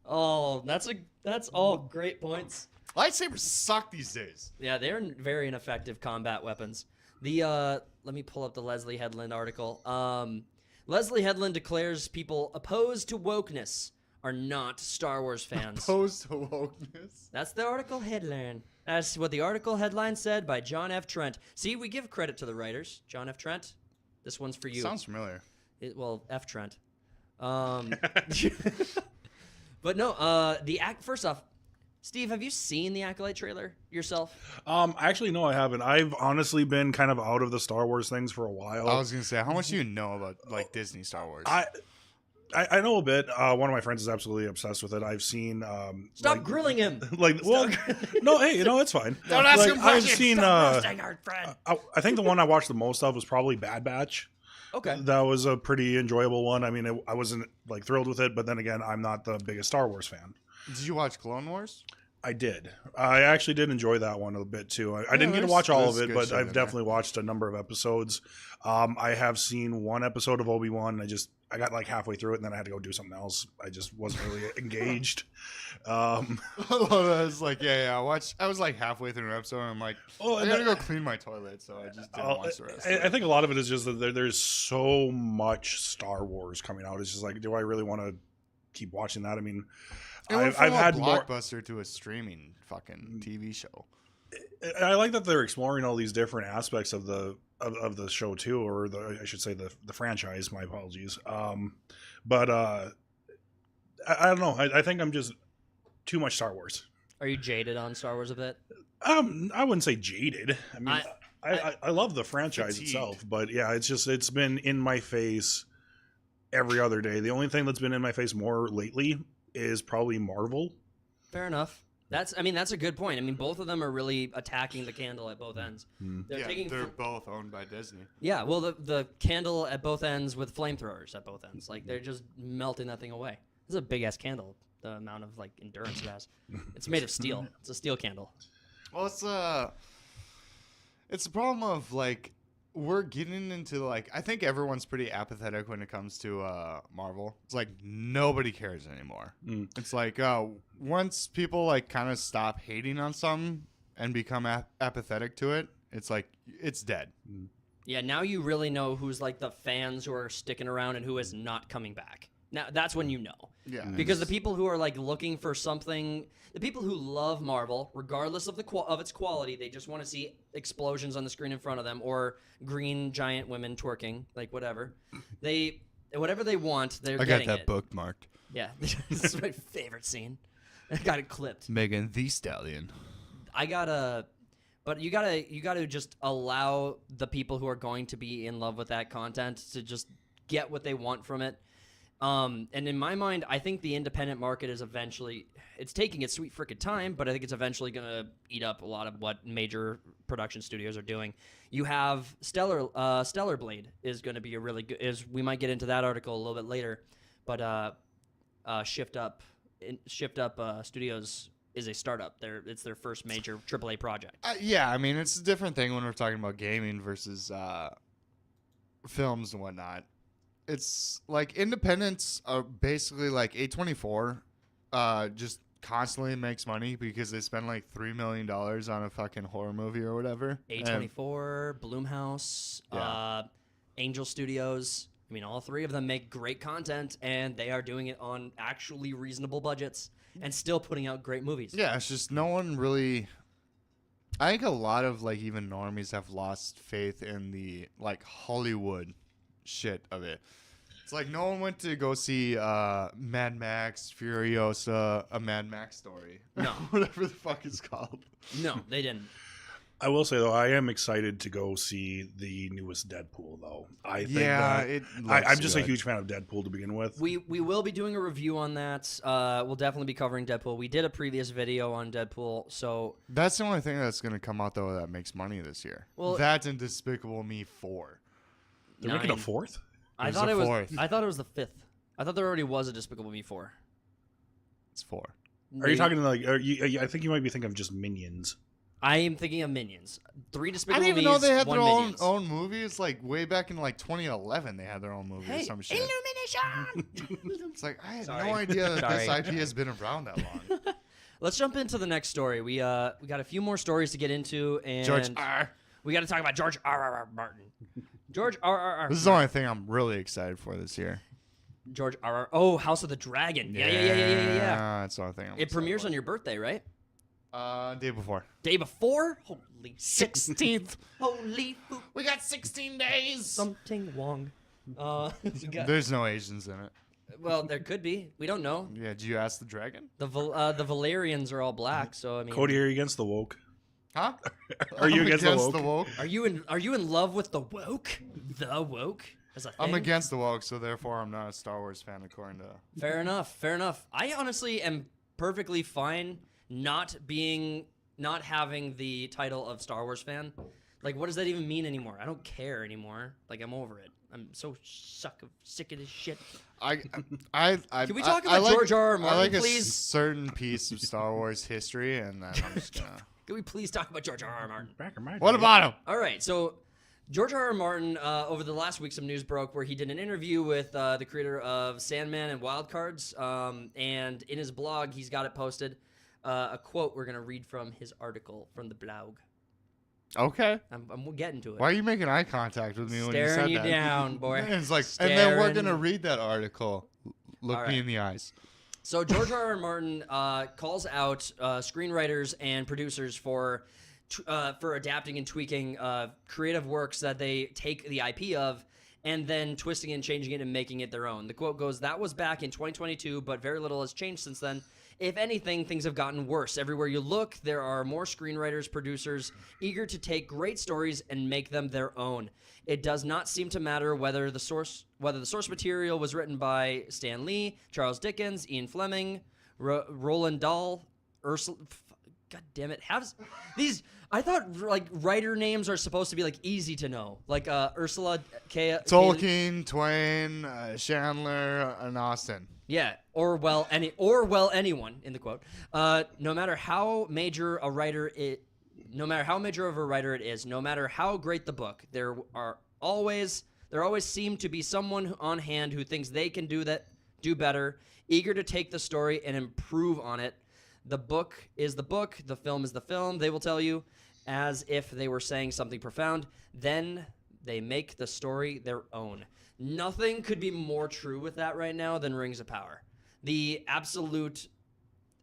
Oh, that's all great points. Lightsabers suck these days. Yeah, they're very ineffective combat weapons. Let me pull up the Leslie Headland article. Leslie Headland declares people opposed to wokeness are not Star Wars fans. Opposed to wokeness? That's the article headline. That's what the article headline said by John F. Trent. See, we give credit to the writers. John F. Trent, this one's for you. Sounds familiar. F. Trent. But no, first off, Steve, have you seen the Acolyte trailer yourself? Actually, no, I haven't. I've honestly been kind of out of the Star Wars things for a while. I was gonna say, how much do you know about like Disney Star Wars? I know a bit. One of my friends is absolutely obsessed with it. I've seen. Stop grilling him. No, hey, it's fine. Don't ask him I've questions. seen. Our friend. I think the one I watched the most of was probably Bad Batch. Okay. That was a pretty enjoyable one. I mean, I wasn't like thrilled with it, but then again, I'm not the biggest Star Wars fan. Did you watch Clone Wars? I did. I actually did enjoy that one a bit too. I didn't get to watch all of it, but I've definitely watched a number of episodes. I have seen one episode of Obi-Wan. I got like halfway through it, and then I had to go do something else. I just wasn't really engaged. I was like, I watched. I was like halfway through an episode, and I'm like, I gotta go clean my toilet, so I just didn't watch the rest. I think a lot of it is just that there's so much Star Wars coming out. It's just like, do I really want to keep watching that? I mean, I've had Blockbuster to a streaming fucking TV show. I like that they're exploring all these different aspects of the show too, or I should say the franchise. My apologies. But I don't know. I think I'm just too much Star Wars. Are you jaded on Star Wars a bit? I wouldn't say jaded. I mean, I love the franchise itself, but yeah, it's been in my face every other day. The only thing that's been in my face more lately is probably Marvel. Fair enough. That's a good point. I mean, both of them are really attacking the candle at both ends. They're both owned by Disney. Yeah, well, the candle at both ends with flamethrowers at both ends. Like, they're just melting that thing away. This is a big-ass candle, the amount of, like, endurance it has. It's made of steel. It's a steel candle. Well, it's a problem of, like, we're getting into, like, I think everyone's pretty apathetic when it comes to Marvel. It's like nobody cares anymore. It's like once people like kind of stop hating on something and become apathetic to it, it's like it's dead. Yeah, now you really know who's like the fans who are sticking around and who is not coming back. Now that's when you know. Yeah. Because the people who are like looking for something, the people who love Marvel, regardless of of its quality, they just want to see explosions on the screen in front of them or green giant women twerking, like whatever. Whatever they want, they're getting it. I got that bookmarked. Yeah, this is my favorite scene. I got it clipped. Megan Thee Stallion. But you gotta just allow the people who are going to be in love with that content to just get what they want from it. And in my mind, I think the independent market is it's taking its sweet frickin' time, but I think it's eventually gonna eat up a lot of what major production studios are doing. You have Stellar Blade is gonna be a really good. We might get into that article a little bit later, but Shift Up Studios is a startup. It's their first major AAA project. Yeah, I mean, it's a different thing when we're talking about gaming versus films and whatnot. It's like independents are basically like A24 just constantly makes money because they spend like $3 million on a fucking horror movie or whatever. A24, Blumhouse, Yeah. Angel Studios. I mean, all three of them make great content, and they are doing it on actually reasonable budgets and still putting out great movies. Yeah, it's just no one really. I think a lot of like even normies have lost faith in the like Hollywood shit of it. It's like no one went to go see Mad Max Furiosa, a Mad Max story. No. Whatever the fuck it's called. No, they didn't. I will say though, I am excited to go see the newest Deadpool. Though I think I'm just a huge fan of Deadpool to begin with. We will be doing a review on that. We'll definitely be covering Deadpool. We did a previous video on Deadpool, so That's the only thing that's going to come out though that makes money this year. Well, that's in Despicable Me 4. They're making a fourth. I thought it was the fifth. I thought there already was a Despicable Me 4. It's 4. Are you talking like? I think you might be thinking of just Minions. I am thinking of Minions. 3 I Despicable didn't even Me's, know they had 1 their Minions. own movies. Like way back in like 2011, they had their own movie or some shit. Illumination! It's like I had Sorry. no idea that this Sorry. IP has been around that long. Let's jump into the next story. We got a few more stories to get into, and George R. we got to talk about George R. Martin. George R. This is the only thing I'm really excited for this year. George R. Oh, House of the Dragon. Yeah. That's the only thing. It premieres on your birthday, right? Day before. Day before? Holy 16th. Holy poop. We got 16 days. Something wrong. There's no Asians in it. Well, there could be. We don't know. Yeah, did you ask the dragon? The Valerians are all black, so I mean. Cody, are you against the woke? Huh? Are you I'm against the woke? Are you in love with the woke? The woke? As a thing? I'm against the woke, so therefore I'm not a Star Wars fan according to. Fair enough. I honestly am perfectly fine not having the title of Star Wars fan. Like, what does that even mean anymore? I don't care anymore. Like, I'm over it. I'm so sick of this shit. Can we talk about George R. Martin, I like please? a certain piece of Star Wars history, and then I'm just gonna. Can we please talk about George R. Martin? What about him? All right, so George R. Martin, over the last week, some news broke where he did an interview with the creator of Sandman and Wild Cards, and in his blog, he's got it posted. A quote we're going to read from his article from the blog. Okay. I'm getting to it. Why are you making eye contact with me when you said Staring you that? down, boy. It's like, and then we're Staring. gonna read that article. Look All me right. in the eyes. So George R. R. Martin calls out screenwriters and producers for adapting and tweaking creative works that they take the IP of and then twisting and changing it and making it their own. The quote goes, "That was back in 2022, but very little has changed since then. If anything, things have gotten worse. Everywhere you look, there are more screenwriters, producers, eager to take great stories and make them their own. It does not seem to matter whether the source material was written by Stan Lee, Charles Dickens, Ian Fleming, Roald Dahl, Ursula. God damn it! These? I thought like writer names are supposed to be like easy to know, like Ursula K. Tolkien, Twain, Chandler, and Austen. Yeah, anyone in the quote. No matter how major of a writer it is, no matter how great the book, there always seem to be someone on hand who thinks they can do better, eager to take the story and improve on it. The book is the book, the film is the film, they will tell you, as if they were saying something profound. Then they make the story their own." Nothing could be more true with that right now than Rings of Power. The absolute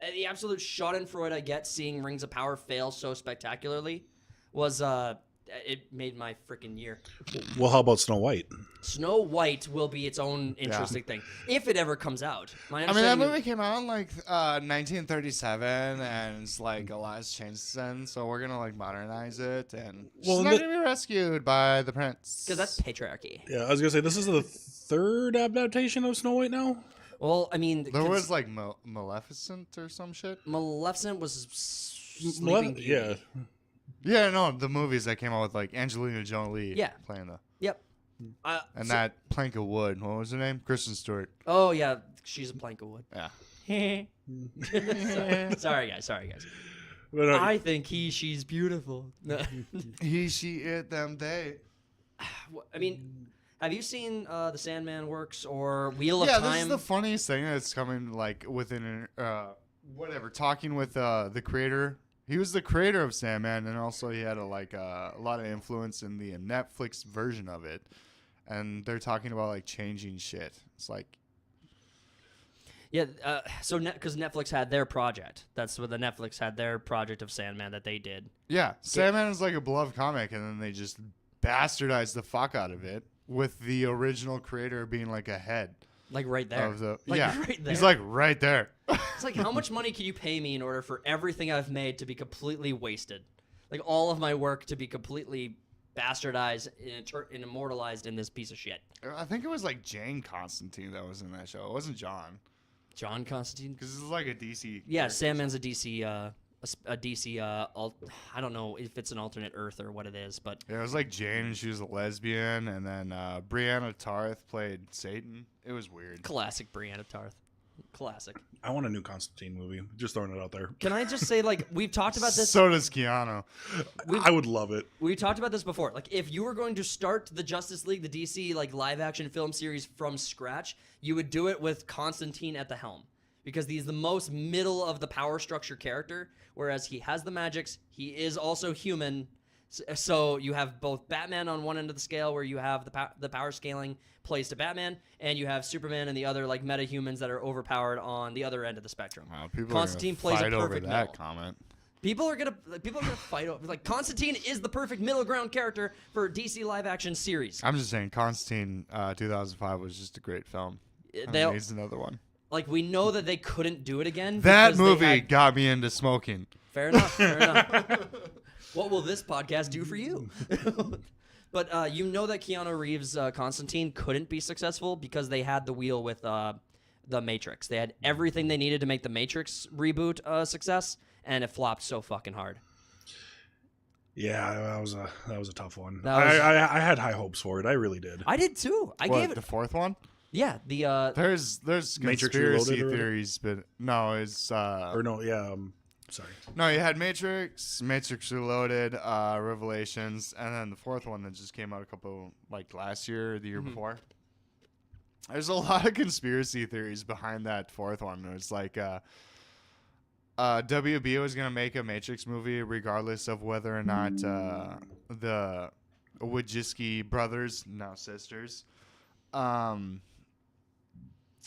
schadenfreude I get seeing Rings of Power fail so spectacularly was it made my freaking year. Well, how about Snow White? Snow White will be its own interesting thing if it ever comes out. I mean, that movie came out in like 1937, and it's like a lot has changed since. So we're gonna like modernize it, and she's not gonna be rescued by the prince because that's patriarchy. Yeah, I was gonna say this is the third adaptation of Snow White now. Well, I mean, there was like Maleficent or some shit. Maleficent was Sleeping Beauty. Yeah. Yeah, no, the movies that came out with like Angelina Jolie playing the. Yep. And that plank of wood. What was her name? Kristen Stewart. Oh yeah, she's a plank of wood. Yeah. Sorry guys. But, I think she's beautiful. He, she, it, them, they. I mean, have you seen the Sandman works or Wheel of Time? Yeah, this is the funniest thing that's coming like within whatever. Talking with the creator. He was the creator of Sandman, and also he had a lot of influence in the Netflix version of it. And they're talking about like changing shit. It's like, yeah. So because Netflix had their project, that's what the Netflix had their project of Sandman that they did. yeah, Sandman is like a beloved comic, and then they just bastardized the fuck out of it with the original creator being like a head. Like right there. Right there. He's like right there. It's like, how much money can you pay me in order for everything I've made to be completely wasted? Like all of my work to be completely bastardized and immortalized in this piece of shit. I think it was like Jane Constantine that was in that show. It wasn't John. John Constantine? Because this is like a DC. Yeah, Sandman's a DC. A DC. I don't know if it's an alternate Earth or what it is, but yeah, it was like Jane, and she was a lesbian, and then Brianna Tarth played Satan. It was weird. Classic Brianna Tarth. Classic. I want a new Constantine movie. Just throwing it out there. Can I just say, like, we've talked about this. So does Keanu. I would love it. We talked about this before. Like, if you were going to start the Justice League, the DC like live action film series from scratch, you would do it with Constantine at the helm. Because he's the most middle of the power structure character, whereas he has the magics. He is also human. So you have both Batman on one end of the scale, where you have the power scaling plays to Batman, and you have Superman and the other like meta-humans that are overpowered on the other end of the spectrum. Wow, people Constantine plays a fight over perfect that middle. comment. People are gonna fight over like Constantine is the perfect middle ground character for DC live action series. I'm just saying, Constantine 2005 was just a great film. Needs another one. Like, we know that they couldn't do it again. That movie got me into smoking. Fair enough. Fair enough. What will this podcast do for you? But you know that Keanu Reeves' Constantine couldn't be successful because they had the wheel with the Matrix. They had everything they needed to make the Matrix reboot a success, and it flopped so fucking hard. Yeah, that was a tough one. I had high hopes for it. I really did. I did too. I gave it the fourth one. Yeah, the there's Matrix conspiracy Reloaded theories, but no, it's or no, yeah. Sorry. No, you had Matrix Reloaded, Revelations, and then the fourth one that just came out a couple like last year or the year before. There's a lot of conspiracy theories behind that fourth one. It's like WB was gonna make a Matrix movie regardless of whether or not the Wachowski brothers, now sisters,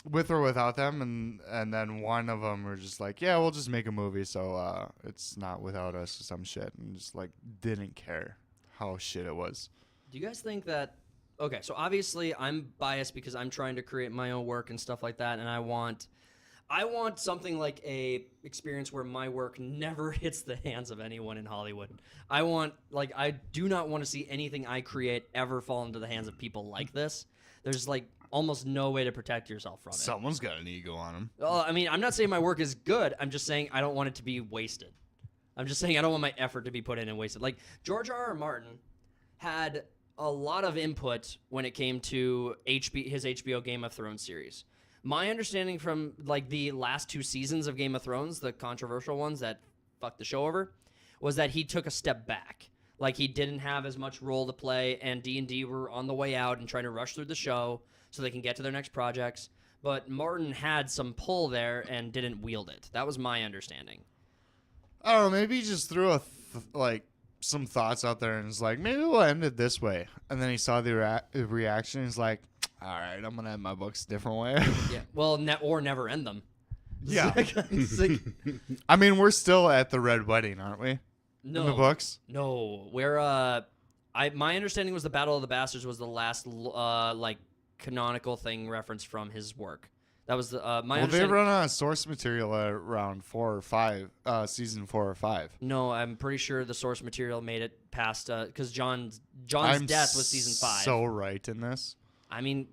with or without them, and then one of them were just like, yeah, we'll just make a movie, so it's not without us or some shit, and just like didn't care how shit it was. Do you guys think that? Okay, so obviously I'm biased because I'm trying to create my own work and stuff like that, and I want something like a experience where my work never hits the hands of anyone in Hollywood. I do not want to see anything I create ever fall into the hands of people like this. There's like almost no way to protect yourself from it. Someone's got an ego on them. Well, I mean, I'm not saying my work is good. I'm just saying I don't want it to be wasted. I'm just saying I don't want my effort to be put in and wasted. Like, George R.R. Martin had a lot of input when it came to his HBO Game of Thrones series. My understanding from like the last 2 seasons of Game of Thrones, the controversial ones that fucked the show over, was that he took a step back. Like, he didn't have as much role to play, and D&D were on the way out and trying to rush through the show so they can get to their next projects. But Martin had some pull there and didn't wield it. That was my understanding. I don't know, maybe he just threw some thoughts out there and was like, maybe we'll end it this way. And then he saw the reaction. He's like, all right, I'm going to end my books a different way. Yeah. Well, or never end them. Yeah. It's like, I mean, we're still at the Red Wedding, aren't we? no. In the books? No. We're My understanding was the Battle of the Bastards was the last like canonical thing referenced from his work. That was the my Well, they understanding. run out of source material at around 4 or 5, season 4 or 5. No, I'm pretty sure the source material made it past because John's I'm death was season 5. So right in this. I mean,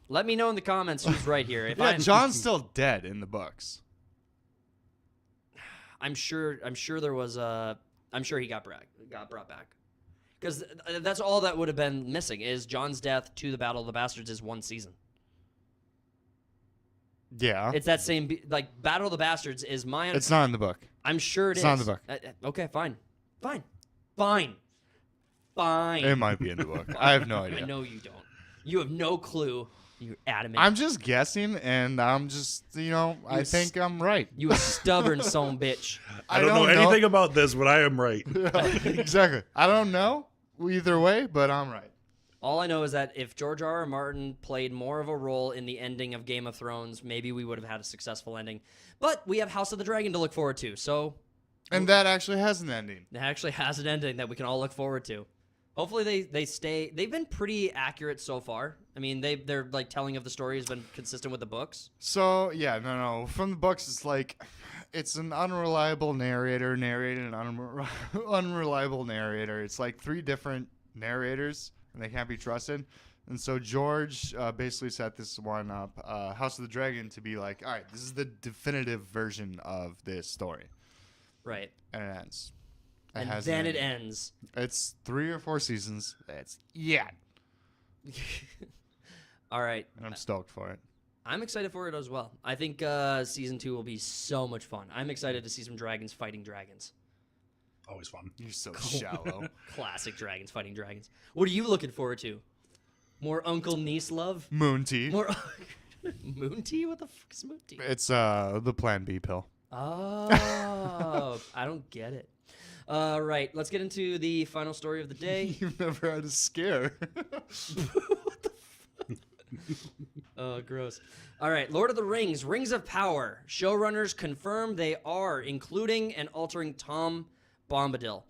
let me know in the comments who's right here. If Yeah, John's still dead in the books. I'm sure there was I'm sure he got brought back. Because that's all that would have been missing is John's death to the Battle of the Bastards is 1 season. Yeah. It's that same like Battle of the Bastards is my. It's not in the book. I'm sure It's is. not in the book. Okay, fine. It might be in the book. I have no idea. I know you don't. You have no clue. You're adamant. I'm just guessing, and I'm just, I think I'm right. You a stubborn son bitch. I don't know anything about this, but I am right. Exactly. I don't know either way, but I'm right. All I know is that if George R.R. Martin played more of a role in the ending of Game of Thrones, maybe we would have had a successful ending. But we have House of the Dragon to look forward to, so... And that actually has an ending. It actually has an ending that we can all look forward to. Hopefully they stay... They've been pretty accurate so far. I mean, their like telling of the story has been consistent with the books. So, yeah, no. From the books, it's like... It's an unreliable narrator narrating an unreliable narrator. It's like 3 different narrators, and they can't be trusted. And so George basically set this one up, House of the Dragon, to be like, all right, this is the definitive version of this story. Right. And it ends. And then it ends. It's 3 or 4 seasons. All right. And I'm stoked for it. I'm excited for it as well. I think season 2 will be so much fun. I'm excited to see some dragons fighting dragons. Always fun. You're so shallow. Classic dragons fighting dragons. What are you looking forward to? More Uncle Niece love? Moon tea. More Moon tea? What the fuck is Moon tea? It's the Plan B pill. Oh, I don't get it. Right, let's get into the final story of the day. You've never had a scare. What the fuck? Oh, gross. All right, Lord of the Rings, Rings of Power. Showrunners confirm they are including and altering Tom Bombadil.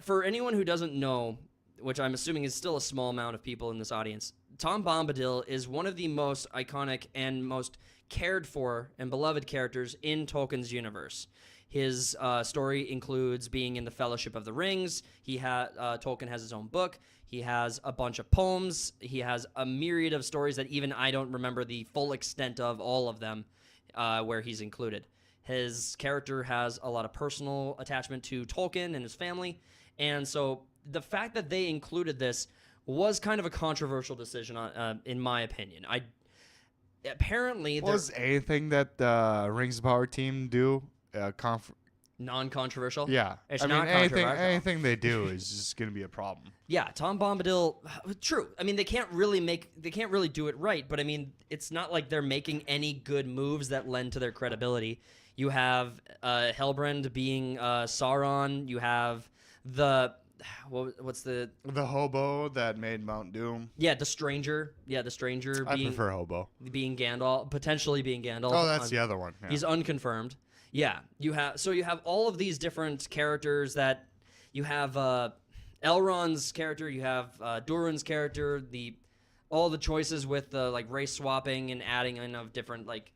For anyone who doesn't know, which I'm assuming is still a small amount of people in this audience, Tom Bombadil is one of the most iconic and most cared for and beloved characters in Tolkien's universe. His story includes being in the Fellowship of the Rings. Tolkien has his own book. He has a bunch of poems. He has a myriad of stories that even I don't remember the full extent of all of them where he's included. His character has a lot of personal attachment to Tolkien and his family. And so the fact that they included this was kind of a controversial decision, in my opinion. Apparently, Was anything that the Rings of Power team do non-controversial? Yeah. It's I mean, not controversial. anything they do is just going to be a problem. Yeah, Tom Bombadil, true. I mean, they can't really do it right, but I mean, it's not like they're making any good moves that lend to their credibility. You have Halbrand being Sauron. You have what's the hobo that made Mount Doom. Yeah, the Stranger. Yeah, the Stranger. I prefer hobo. Being Gandalf, potentially being Gandalf. Oh, that's the other one. Yeah. He's unconfirmed. Yeah, you have all of these different characters that you have Elrond's character, you have Durin's character, all the choices with the like race swapping and adding in of different like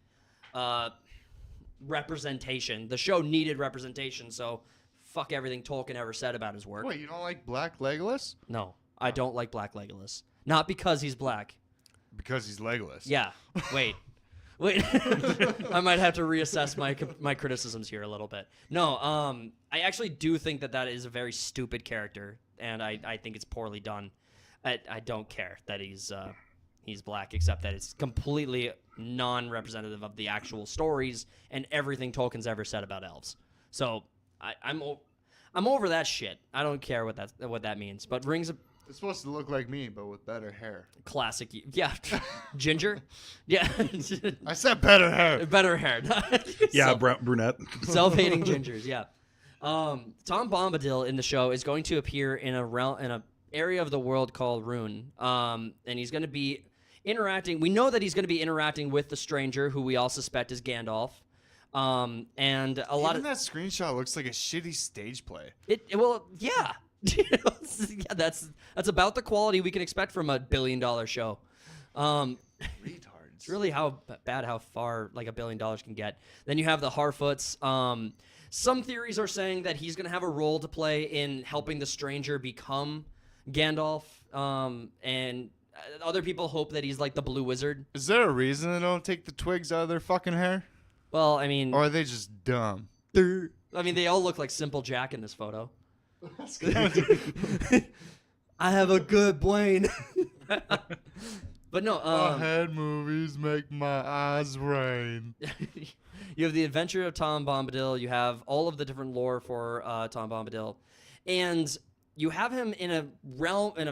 representation. The show needed representation, so fuck everything Tolkien ever said about his work. Wait, you don't like Black Legolas? No, I don't like Black Legolas. Not because he's black. Because he's Legolas. Yeah. Wait. I might have to reassess my criticisms here a little bit. No, I actually do think that is a very stupid character, and I think it's poorly done. I don't care that he's black, except that it's completely non-representative of the actual stories and everything Tolkien's ever said about elves. So I'm over that shit. I don't care what that means. But Rings of It's supposed to look like me, but with better hair. Classic. Yeah. Ginger? Yeah. I said better hair. Better hair. Yeah, brunette. Self-hating gingers, yeah. Tom Bombadil in the show is going to appear in a area of the world called Rune. And he's going to be interacting. We know that he's going to be interacting with the Stranger, who we all suspect is Gandalf. And a lot Even that screenshot looks like a shitty stage play. Well, yeah. Yeah, that's about the quality we can expect from a $1 billion show. Retards. It's really how bad how far like $1 billion can get. Then you have the Harfoots. Some theories are saying that he's going to have a role to play in helping the stranger become Gandalf. And other people hope that he's like the Blue Wizard. Is there a reason they don't take the twigs out of their fucking hair? Well, I mean, Or are they just dumb? they all look like Simple Jack in this photo. I have a good brain. But no, head movies make my eyes rain. you have the adventure of Tom Bombadil. You have all of the different lore for Tom Bombadil, and you have him in a realm in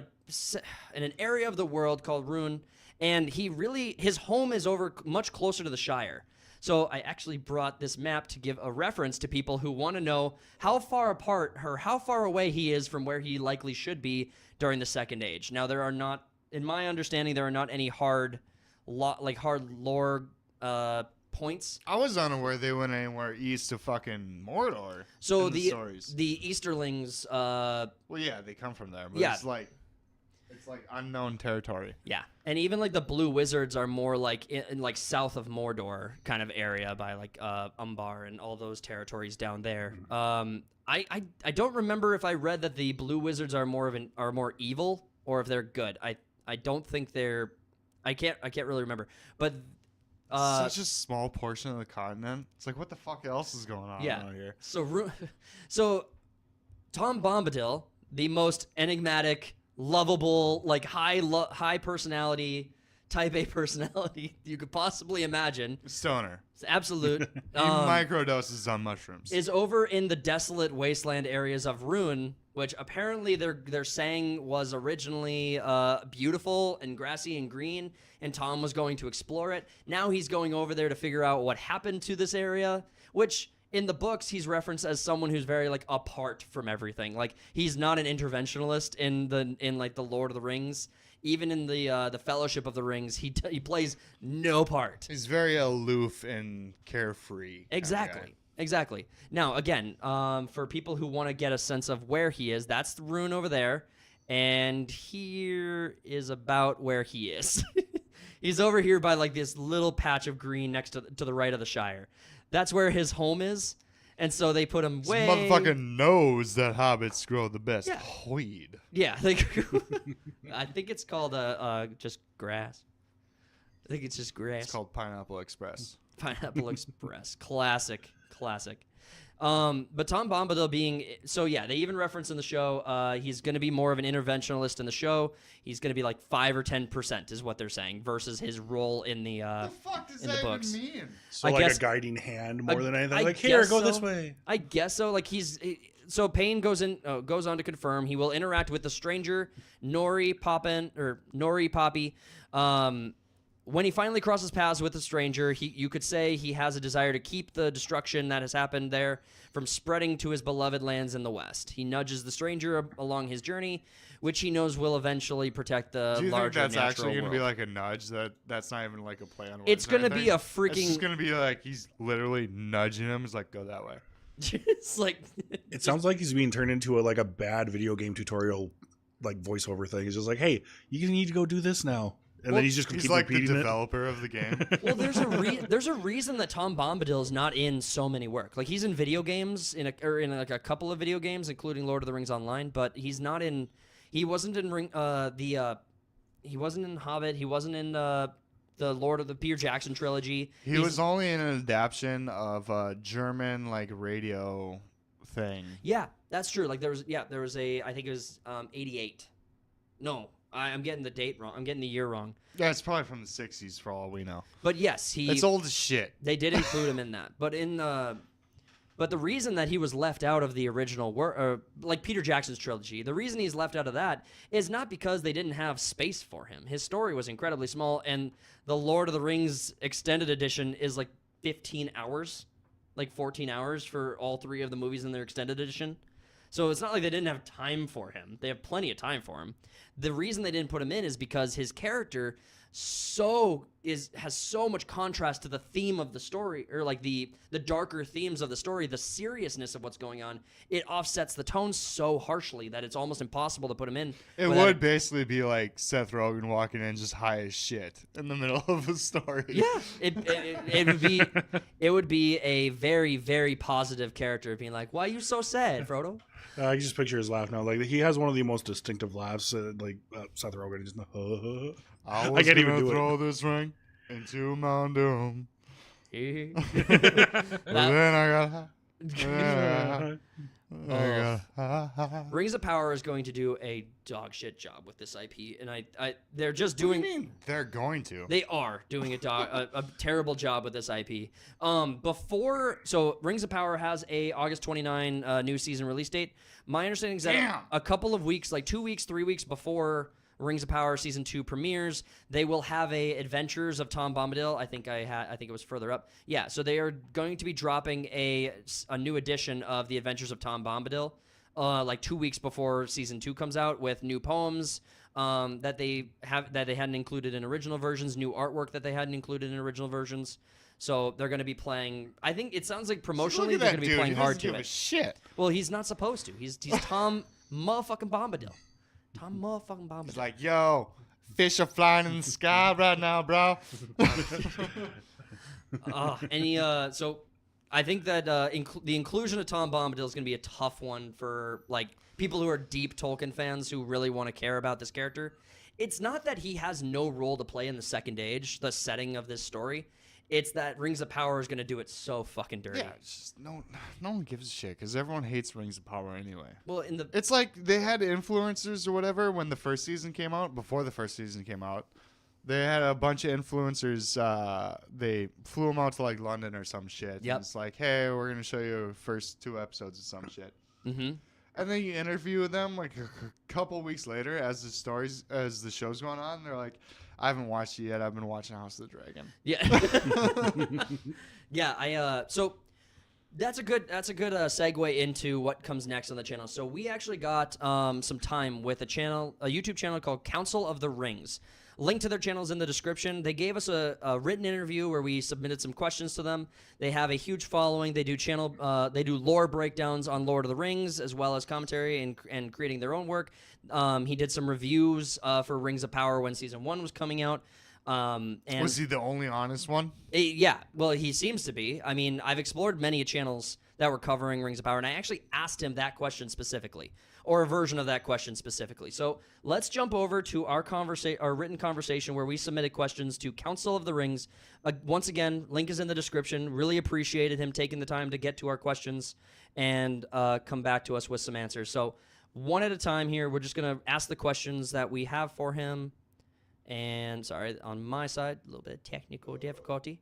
an area of the world called Rune, and his home is over much closer to the Shire. So I actually brought this map to give a reference to people who want to know how far apart or how far away he is from where he likely should be during the Second Age. Now, there are not, in my understanding, there are not any hard lore points. I was unaware they went anywhere east of fucking Mordor. So in the stories. the Easterlings. Well, yeah, they come from there, but Yeah. it's like unknown territory. Yeah, and even like the Blue Wizards are more like in like south of Mordor kind of area by like Umbar and all those territories down there. I don't remember if I read that the Blue Wizards are more evil or if they're good. I don't think they're. I can't really remember, but. Such a small portion of the continent. It's like, what the fuck else is going on out here? So Tom Bombadil, the most enigmatic, lovable, like high personality, type A personality you could possibly imagine. Stoner. It's absolute. Microdoses on mushrooms. Is over in the desolate wasteland areas of Rune, which apparently they're saying was originally beautiful and grassy and green, and Tom was going to explore it. Now he's going over there to figure out what happened to this area, which in the books he's referenced as someone who's very like apart from everything. Like he's not an interventionalist in like the Lord of the Rings. Even in the Fellowship of the Rings, he plays no part. He's very aloof and carefree. Exactly. Now, again, for people who want to get a sense of where he is, that's the Rune over there, and here is about where he is. He's over here by like this little patch of green next to the right of the Shire. That's where his home is, and so they put him way. This motherfucker knows that hobbits grow the best. Yeah. Weed. Yeah, I think it's called just grass. I think it's just grass. It's called Pineapple Express. Pineapple Express. Classic. But Tom Bombadil being they even reference in the show he's going to be more of an interventionalist in the show. He's going to be like 5 or 10% is what they're saying versus his role in the fuck does in that the books. even mean? So I like guess- a guiding hand more than anything. I Like, here, guess go so. this way. I guess so. Like so Payne goes on to confirm he will interact with the stranger Nori Poppy. When he finally crosses paths with the stranger, you could say he has a desire to keep the destruction that has happened there from spreading to his beloved lands in the West. He nudges the stranger along his journey, which he knows will eventually protect the Do you think larger that's natural actually going to world. be like a nudge? That's not even like a play on words. It's going to be a freaking. It's just going to be like he's literally nudging him. He's like, go that way. It's like. It sounds like he's being turned into a bad video game tutorial, like voiceover thing. He's just like, hey, you need to go do this now. And then he's just going to keep like the repeating it. developer of the game. Well, there's a reason that Tom Bombadil is not in so many work. Like he's in video games in a couple of video games, including Lord of the Rings Online, but he's not in. He wasn't in he wasn't in Hobbit. He wasn't in the Lord of the Peter Jackson trilogy. He was only in an adaptation of a German radio thing. Yeah, that's true. Like there was a I think it was 88. No. I'm getting the date wrong. I'm getting the year wrong. Yeah, it's probably from the 60s for all we know. But yes, It's old as shit. They did include him in that. But but the reason that he was left out of the original work, like Peter Jackson's trilogy, the reason he's left out of that is not because they didn't have space for him. His story was incredibly small, and the Lord of the Rings extended edition is like 15 hours, like 14 hours for all 3 of the movies in their extended edition. So it's not like they didn't have time for him. They have plenty of time for him. The reason they didn't put him in is because his character has so much contrast to the theme of the story, or like the darker themes of the story, the seriousness of what's going on. It offsets the tone so harshly that it's almost impossible to put him in. It would basically be like Seth Rogen walking in just high as shit in the middle of a story. Yeah, it would be a very, very positive character being like, "Why are you so sad, Frodo?" I can just picture his laugh now. Like he has one of the most distinctive laughs. Seth Rogen just. I can't even do it. throw this ring into Mount Doom. That- Then I got. Rings of Power is going to do a dog shit job with this IP, and they're just What do you doing. mean they're going to? They are doing a terrible job with this IP. So Rings of Power has a August 29 new season release date. My understanding is that a couple of weeks, like 2 weeks, 3 weeks before Rings of Power season 2 premieres, they will have a Adventures of Tom Bombadil. I think it was further up. Yeah, so they are going to be dropping a new edition of the Adventures of Tom Bombadil, like 2 weeks before season 2 comes out, with new poems that they hadn't included in original versions, new artwork that they hadn't included in original versions. So they're going to be playing. I think it sounds like promotionally they're going to be playing hard to it. Shit. Well, he's not supposed to. He's Tom motherfucking Bombadil. Tom motherfucking Bombadil. It's like, yo, fish are flying in the sky right now, bro. So I think that the inclusion of Tom Bombadil is going to be a tough one for like people who are deep Tolkien fans who really want to care about this character. It's not that he has no role to play in the Second Age, the setting of this story. It's that Rings of Power is going to do it so fucking dirty. Yeah, it's just no one gives a shit because everyone hates Rings of Power anyway. Well, It's like they had influencers or whatever when the first season came out. Before the first season came out, they had a bunch of influencers. They flew them out to like London or some shit. Yep. And it's like, hey, we're gonna show you first 2 episodes of some shit. mm-hmm. And then you interview them like a couple weeks later as the show's going on. They're like, I haven't watched it yet. I've been watching House of the Dragon. Yeah. Yeah, so that's a good segue into what comes next on the channel. So we actually got some time with a YouTube channel called Council of the Rings. Link to their channel is in the description. They gave us a written interview where we submitted some questions to them. They have a huge following. They do lore breakdowns on Lord of the Rings as well as commentary and creating their own work. He did some reviews for Rings of Power when season 1 was coming out. And Was he the only honest one? Yeah, well, he seems to be. I mean, I've explored many channels that were covering Rings of Power, and I actually asked him that question specifically, or a version of that question specifically. So let's jump over to our written conversation where we submitted questions to Council of the Rings. Once again, link is in the description. Really appreciated him taking the time to get to our questions and come back to us with some answers. So one at a time here, we're just going to ask the questions that we have for him. And sorry, on my side, a little bit of technical difficulty.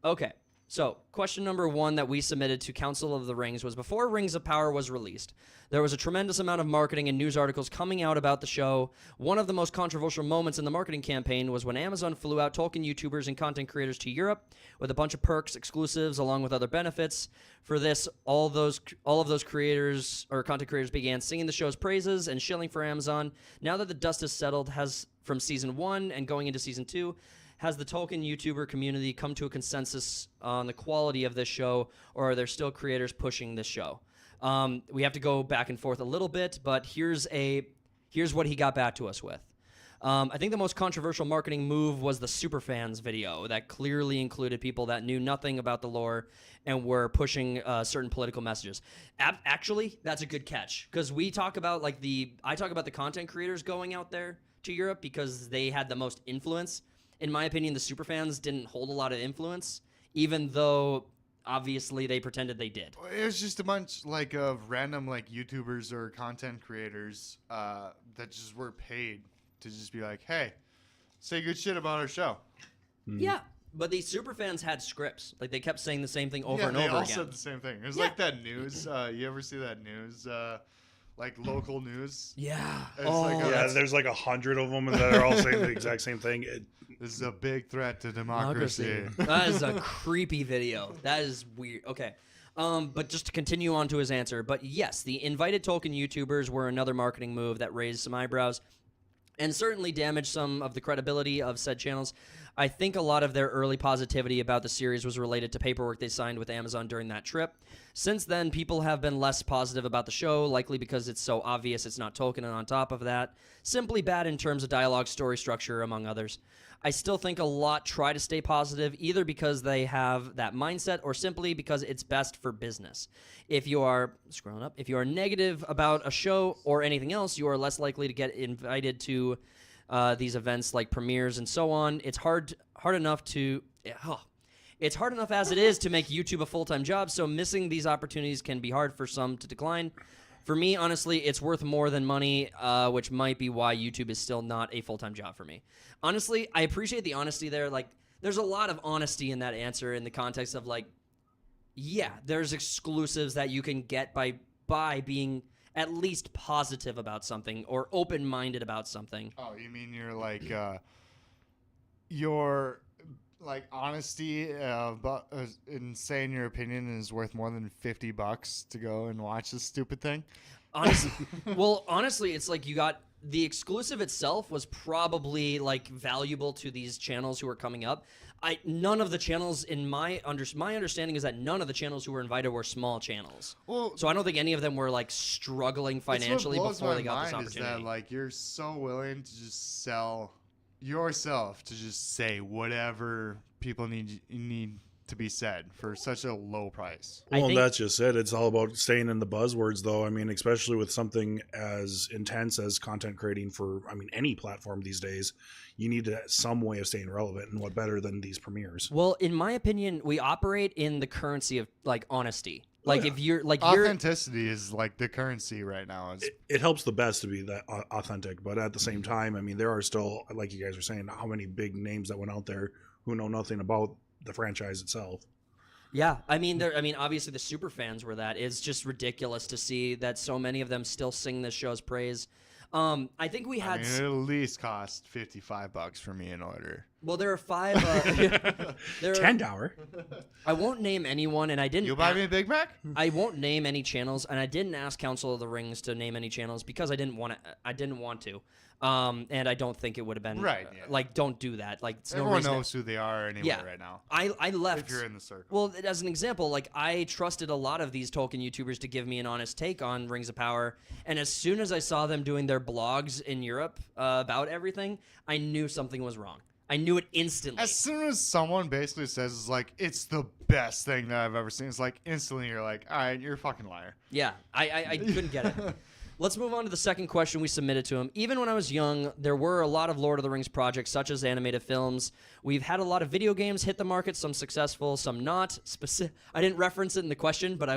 Okay, so question number 1 that we submitted to Council of the Rings was, before Rings of Power was released, there was a tremendous amount of marketing and news articles coming out about the show. One of the most controversial moments in the marketing campaign was when Amazon flew out Tolkien YouTubers and content creators to Europe with a bunch of perks, exclusives, along with other benefits. For this, all of those creators or content creators began singing the show's praises and shilling for Amazon. Now that the dust has settled, from season 1 and going into season 2, has the Tolkien YouTuber community come to a consensus on the quality of this show, or are there still creators pushing this show? We have to go back and forth a little bit, but here's what he got back to us with. I think the most controversial marketing move was the Superfans video that clearly included people that knew nothing about the lore and were pushing certain political messages. Actually, that's a good catch, because I talk about the content creators going out there to Europe because they had the most influence. In my opinion, the Superfans didn't hold a lot of influence, even though obviously they pretended they did. It was just a bunch of random YouTubers or content creators that just were paid to just be like, hey, say good shit about our show. Yeah, but these Superfans had scripts. Like, they kept saying the same thing over and over they all again. said the same thing. It was like that news. You ever see that news? Local news. Yeah. It's there's 100 of them, and they're all saying the exact same thing. This is a big threat to democracy. That is a creepy video. That is weird. Okay. But just to continue on to his answer. But yes, the invited Tolkien YouTubers were another marketing move that raised some eyebrows. and certainly damaged some of the credibility of said channels. I think a lot of their early positivity about the series was related to paperwork they signed with Amazon during that trip. Since then, people have been less positive about the show, likely because it's so obvious it's not Tolkien, and on top of that, simply bad in terms of dialogue, story structure, among others. I still think a lot try to stay positive, either because they have that mindset or simply because it's best for business. If you are, scrolling up, if you are negative about a show or anything else, you are less likely to get invited to these events like premieres and so on. It's hard enough to... It's hard enough as it is to make YouTube a full-time job, so missing these opportunities can be hard for some to decline. For me, honestly, it's worth more than money, which might be why YouTube is still not a full-time job for me. Honestly, I appreciate the honesty there. Like, there's a lot of honesty in that answer in the context of, like, yeah, there's exclusives that you can get by being at least positive about something or open-minded about something. Oh, you mean you're like, your like honesty in saying your opinion is worth more than $50 to go and watch this stupid thing? Honestly, it's like you got the exclusive itself was probably like valuable to these channels who are coming up. None of the channels in my understanding is that none of the channels who were invited were small channels. Well, so I don't think any of them were like struggling financially before they got this opportunity. Is that like you're so willing to just sell yourself to just say whatever people need to be said for such a low price. Well, that's just it. It's all about staying in the buzzwords, though. I mean, especially with something as intense as content creating for, I mean, any platform these days, you need some way of staying relevant, and what better than these premieres? Well, in my opinion, we operate in the currency of like honesty. Like if you're like authenticity is like the currency right now. It helps the best to be that authentic, but at the same time, I mean, there are still, like you guys were saying, how many big names that went out there who know nothing about the franchise itself. Yeah, I mean, obviously the super fans were that. It's just ridiculous to see that so many of them still sing this show's praise. I think we had. I mean, it at least cost $55 for me in order. Well, there are 5. $10. I won't name anyone, and I didn't. You buy me a Big Mac? I won't name any channels, and I didn't ask Council of the Rings to name any channels because I didn't want to. And I don't think it would have been right. Yeah. Like, don't do that. Like, everyone knows who they are anyway right now. I left. If you're in the circle. Well, as an example, like I trusted a lot of these Tolkien YouTubers to give me an honest take on Rings of Power, and as soon as I saw them doing their blogs in Europe about everything, I knew something was wrong. I knew it instantly. As soon as someone basically says, like, it's the best thing that I've ever seen, it's like, instantly you're like, all right, you're a fucking liar. Yeah, I couldn't get it. Let's move on to the second question we submitted to him. Even when I was young, there were a lot of Lord of the Rings projects, such as animated films. We've had a lot of video games hit the market, some successful, some not. I didn't reference it in the question, but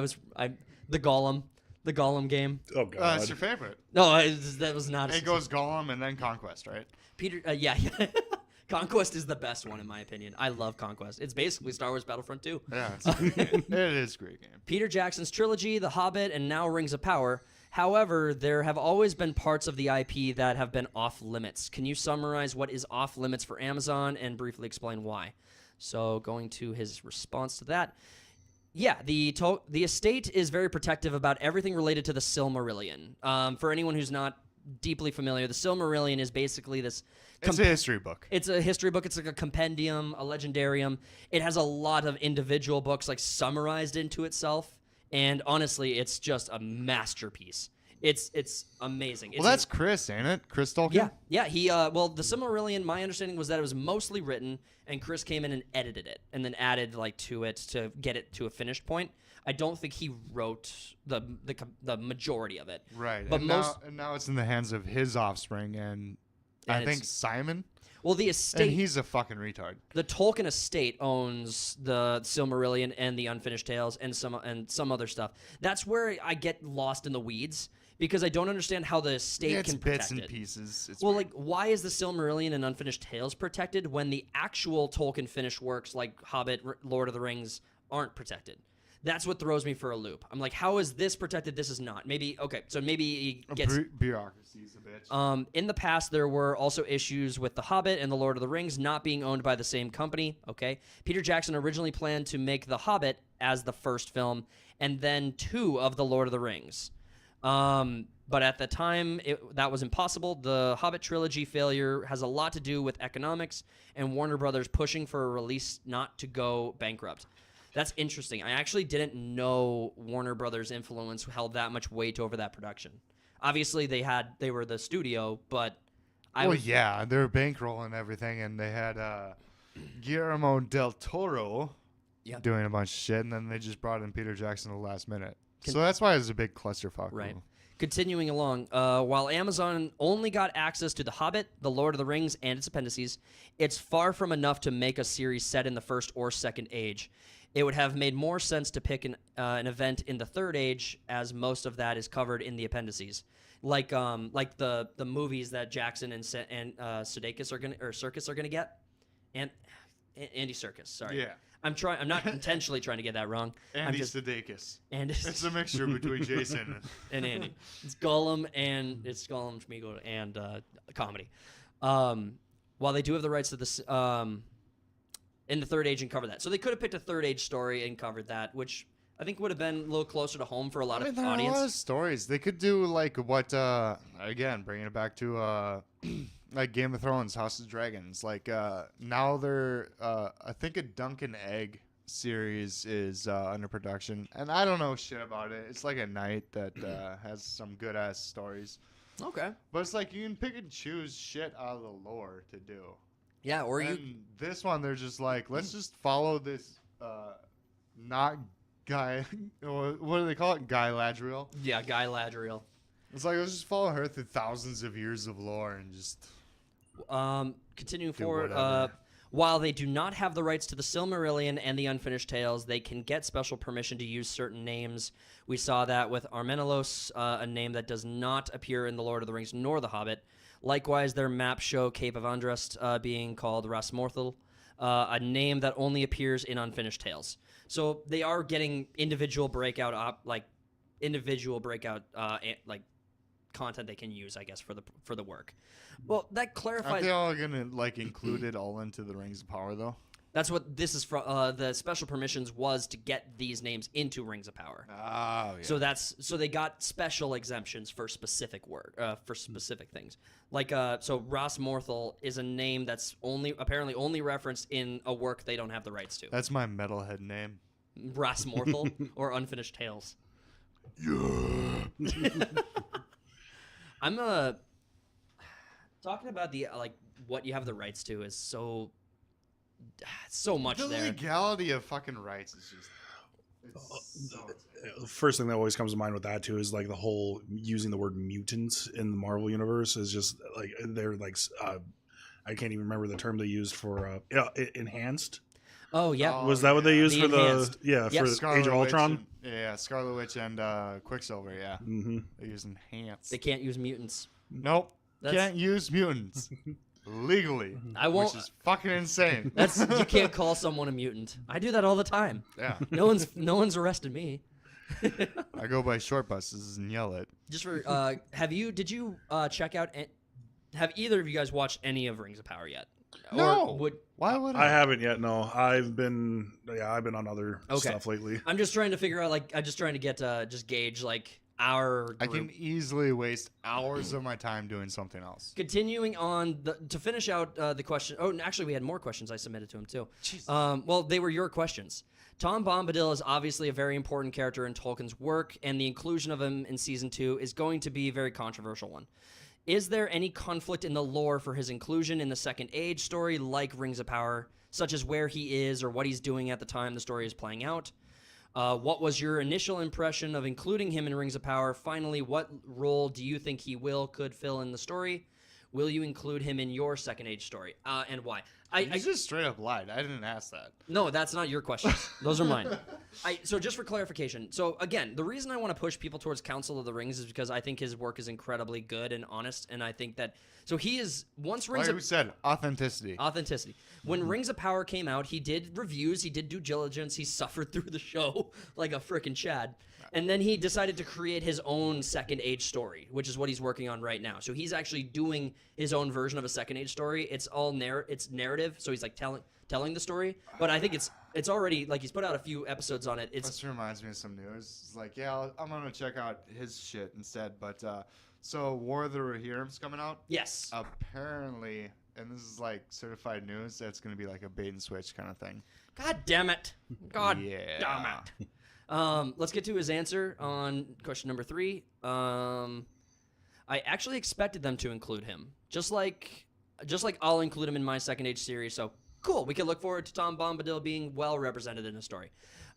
the Gollum game. Oh, God. That's your favorite. No, that was not. It goes Gollum and then Conquest, right? Peter, yeah. Conquest is the best one, in my opinion. I love Conquest. It's basically Star Wars Battlefront 2. Yeah, it is a great game. Peter Jackson's trilogy, The Hobbit, and now Rings of Power. However, there have always been parts of the IP that have been off limits. Can you summarize what is off limits for Amazon and briefly explain why? So going to his response to that. Yeah, the estate is very protective about everything related to the Silmarillion. For anyone who's not deeply familiar, the Silmarillion is basically this... It's a history book. It's a history book. It's like a compendium, a legendarium. It has a lot of individual books like summarized into itself. And honestly, it's just a masterpiece. It's amazing. Well, that's Chris, ain't it? Chris Tolkien? Yeah. He well, the Silmarillion, my understanding was that it was mostly written, and Chris came in and edited it, and then added like to it to get it to a finished point. I don't think he wrote the majority of it. Right. But and now it's in the hands of his offspring, and I think Simon. Well, the estate... And he's a fucking retard. The Tolkien estate owns the Silmarillion and the Unfinished Tales and some other stuff. That's where I get lost in the weeds because I don't understand how the estate can protect bits and it. pieces. It's well, like, why is the Silmarillion and Unfinished Tales protected when the actual Tolkien finished works like Hobbit, Lord of the Rings aren't protected? That's what throws me for a loop. I'm like, how is this protected? This is not. Maybe he gets... Bureaucracy is a bitch. In the past, there were also issues with The Hobbit and The Lord of the Rings not being owned by the same company. Okay, Peter Jackson originally planned to make The Hobbit as the first film and then 2 of The Lord of the Rings. But at the time, that was impossible. The Hobbit trilogy failure has a lot to do with economics and Warner Brothers pushing for a release not to go bankrupt. That's interesting. I actually didn't know Warner Brothers' influence held that much weight over that production. Obviously, they were the studio, but yeah, they were bankrolling everything, and they had Guillermo del Toro doing a bunch of shit, and then they just brought in Peter Jackson at the last minute. So that's why it was a big clusterfuck. Right. Continuing along, while Amazon only got access to The Hobbit, The Lord of the Rings, and its appendices, it's far from enough to make a series set in the First or Second Age. It would have made more sense to pick an event in the Third Age, as most of that is covered in the appendices, like the movies that Jackson and Sudeikis are gonna get, and Andy Serkis. Sorry, yeah. I'm not intentionally trying to get that wrong. Andy Sudeikis. It's a mixture between Jason and Andy. It's Gollum Schmeagol, and comedy. While they do have the rights to this in the Third Age and cover that, so they could have picked a Third Age story and covered that, which I think would have been a little closer to home for a lot of there audience. Are a lot of stories. They could do like what again, bringing it back to like Game of Thrones, House of Dragons. Like now they're I think a Dunk and Egg series is under production, and I don't know shit about it. It's like a night that has some good ass stories. Okay. But it's like you can pick and choose shit out of the lore to do. Yeah, or and this one they're just like, let's just follow this not Guy, what do they call it? Guy Ladriel? Yeah, Guy Ladriel. It's like, let's just follow her through thousands of years of lore and just... Continuing forward, while they do not have the rights to the Silmarillion and the Unfinished Tales, they can get special permission to use certain names. We saw that with Armenelos, a name that does not appear in The Lord of the Rings nor The Hobbit. Likewise, their maps show Cape of Andrest being called Ras Morthal, a name that only appears in Unfinished Tales. So they are getting individual breakout content they can use, I guess, for the work. Well, that clarifies. Aren't they all gonna like include it all into the Rings of Power though? That's what this is from. The special permissions was to get these names into Rings of Power. Oh, yeah. So they got special exemptions for specific for specific things. Like so Ras Morthal is a name that's apparently only referenced in a work they don't have the rights to. That's my metalhead name. Ras Morthal or Unfinished Tales. Yeah. I'm talking about the what you have the rights to is so much the there. The legality of fucking rights is just... The first thing that always comes to mind with that too is like the whole using the word mutants in the Marvel universe is just like they're like I can't even remember the term they used for enhanced. Oh yeah, was that what they used for enhanced. For Scarlet Age of Ultron? Yeah, Scarlet Witch and Quicksilver. Yeah, they use enhanced. They can't use mutants. Nope, can't use mutants. Legally, I won't. Which is fucking insane. You can't call someone a mutant. I do that all the time. Yeah. No one's arrested me. I go by short buses and yell it. Just for did you check out? Have either of you guys watched any of Rings of Power yet? No. Why would I? I haven't yet. No, I've been on other stuff lately. I'm just trying to figure out I'm just trying to get just gauge our group. I can easily waste hours of my time doing something else. Continuing on to finish out the question. Oh, actually, we had more questions I submitted to him too. Well, they were your questions. Tom Bombadil is obviously a very important character in Tolkien's work, and the inclusion of him in Season 2 is going to be a very controversial one. Is there any conflict in the lore for his inclusion in the Second Age story, like Rings of Power, such as where he is or what he's doing at the time the story is playing out? What was your initial impression of including him in Rings of Power? Finally, what role do you think he could fill in the story? Will you include him in your Second Age story? And why? I just straight up lied. I didn't ask that. No, that's not your questions. Those are mine. So just for clarification. So again, the reason I want to push people towards Council of the Rings is because I think his work is incredibly good and honest. And I think that, so he is, once Rings of... Like we said, authenticity. Authenticity. When Rings of Power came out, he did reviews, he did due diligence, he suffered through the show like a freaking Chad. And then he decided to create his own Second Age story, which is what he's working on right now. So he's actually doing his own version of a Second Age story. It's all it's narrative. So he's like telling the story. But I think it's already like he's put out a few episodes on it. This reminds me of some news. It's like, yeah, I'm gonna check out his shit instead. But so War of the Rohirrim's coming out. Yes. Apparently, and this is like certified news. That's gonna be like a bait and switch kind of thing. God damn it. God Yeah. damn it. Let's get to his answer on question number 3. I actually expected them to include him, just like I'll include him in my Second Age series. So cool, we can look forward to Tom Bombadil being well represented in a story.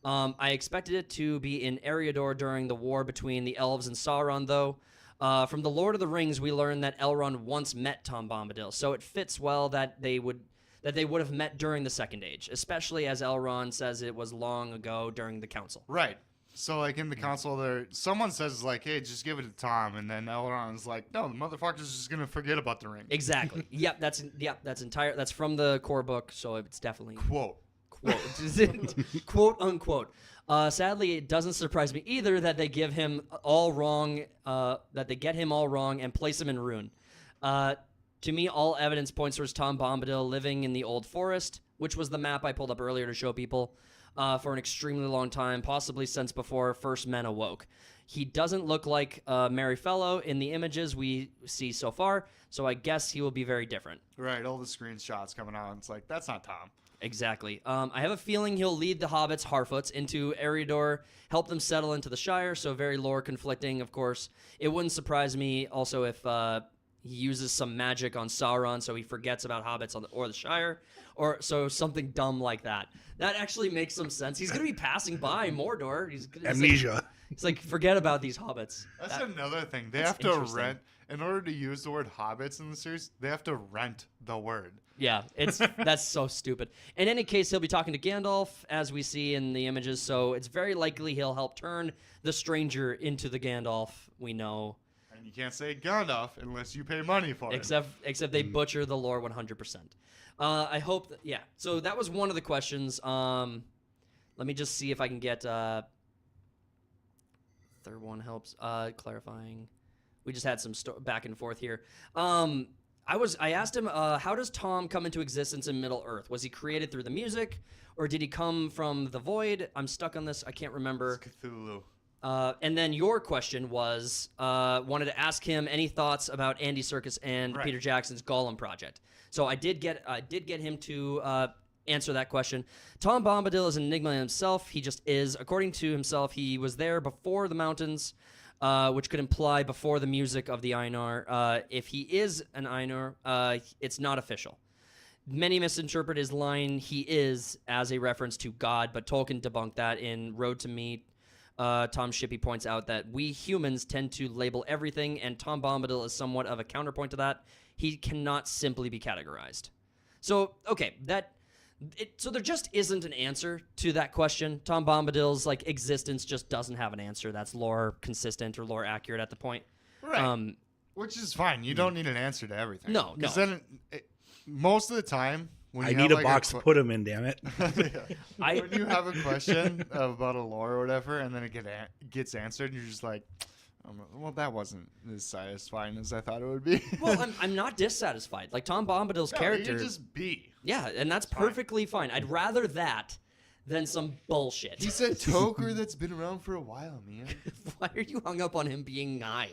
I expected it to be in Eriador during the war between the elves and Sauron, though. From the Lord of the Rings, we learned that Elrond once met Tom Bombadil, so it fits well that they would have met during the Second Age, especially as Elrond says it was long ago during the Council. Right. So like in the console there, someone says like, hey, just give it to Tom, and then Elrond's like, no, the motherfucker's just gonna forget about the ring. Exactly. That's from the core book, so it's definitely Quote. quote unquote. Sadly, it doesn't surprise me either that they give him all wrong, that they get him all wrong and place him in Rune. To me, all evidence points towards Tom Bombadil living in the Old Forest, which was the map I pulled up earlier to show people, for an extremely long time, possibly since before first men awoke. He doesn't look like a merry fellow in the images we see so far, so I guess he will be very different. Right, all the screenshots coming out, and it's like, that's not Tom. Exactly. I have a feeling he'll lead the hobbits, Harfoots, into Eriador, help them settle into the Shire, so very lore conflicting, of course. It wouldn't surprise me also if he uses some magic on Sauron so he forgets about hobbits or the Shire, or so something dumb like that. That actually makes some sense. He's going to be passing by Mordor. Amnesia. He's like, forget about these hobbits. That's another thing. They have to rent, in order to use the word hobbits in the series, they have to rent the word. Yeah, that's so stupid. In any case, he'll be talking to Gandalf, as we see in the images, so it's very likely he'll help turn the stranger into the Gandalf we know. And you can't say Gandalf unless you pay money for it. Except they butcher the lore 100%. I hope that, yeah. So that was one of the questions. Let me just see if I can get third one helps clarifying. We just had some back and forth here. I asked him, how does Tom come into existence in Middle Earth? Was he created through the music, or did he come from the void? I'm stuck on this. I can't remember. It's Cthulhu. And then your question was, wanted to ask him any thoughts about Andy Serkis and Peter Jackson's Gollum project. So I did get him to answer that question. Tom Bombadil is an enigma himself. He just is. According to himself, he was there before the mountains, which could imply before the music of the Ainur. If he is an Ainur, it's not official. Many misinterpret his line, he is, as a reference to God, but Tolkien debunked that in Road to Me. Tom Shippey points out that we humans tend to label everything, and Tom Bombadil is somewhat of a counterpoint to that. He cannot simply be categorized. So, okay, so there just isn't an answer to that question. Tom Bombadil's existence just doesn't have an answer that's lore consistent or lore accurate at the point. Right. Which is fine. You don't need an answer to everything. No. Because then, most of the time, when I you need have a box to put him in, damn it. When you have a question about a lore or whatever, and then it gets answered, you're just like, well, that wasn't as satisfying as I thought it would be. Well, I'm not dissatisfied. Like Tom Bombadil's character, you just be. Yeah, and that's perfectly fine. I'd rather that than some bullshit. He's a toker that's been around for a while, man. Why are you hung up on him being high?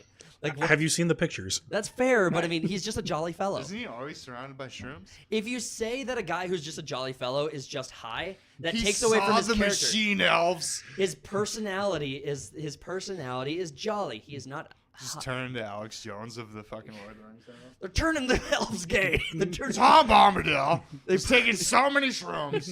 Have you seen the pictures? That's fair, but I mean, he's just a jolly fellow. Isn't he always surrounded by shrooms? If you say that a guy who's just a jolly fellow is just high, that takes away from his the character. machine elves. His personality is jolly. He is not. Just turn into Alex Jones of the fucking Lord of the Rings. They're turning the elves gay. Tom Bombadil. They've taken so many shrooms.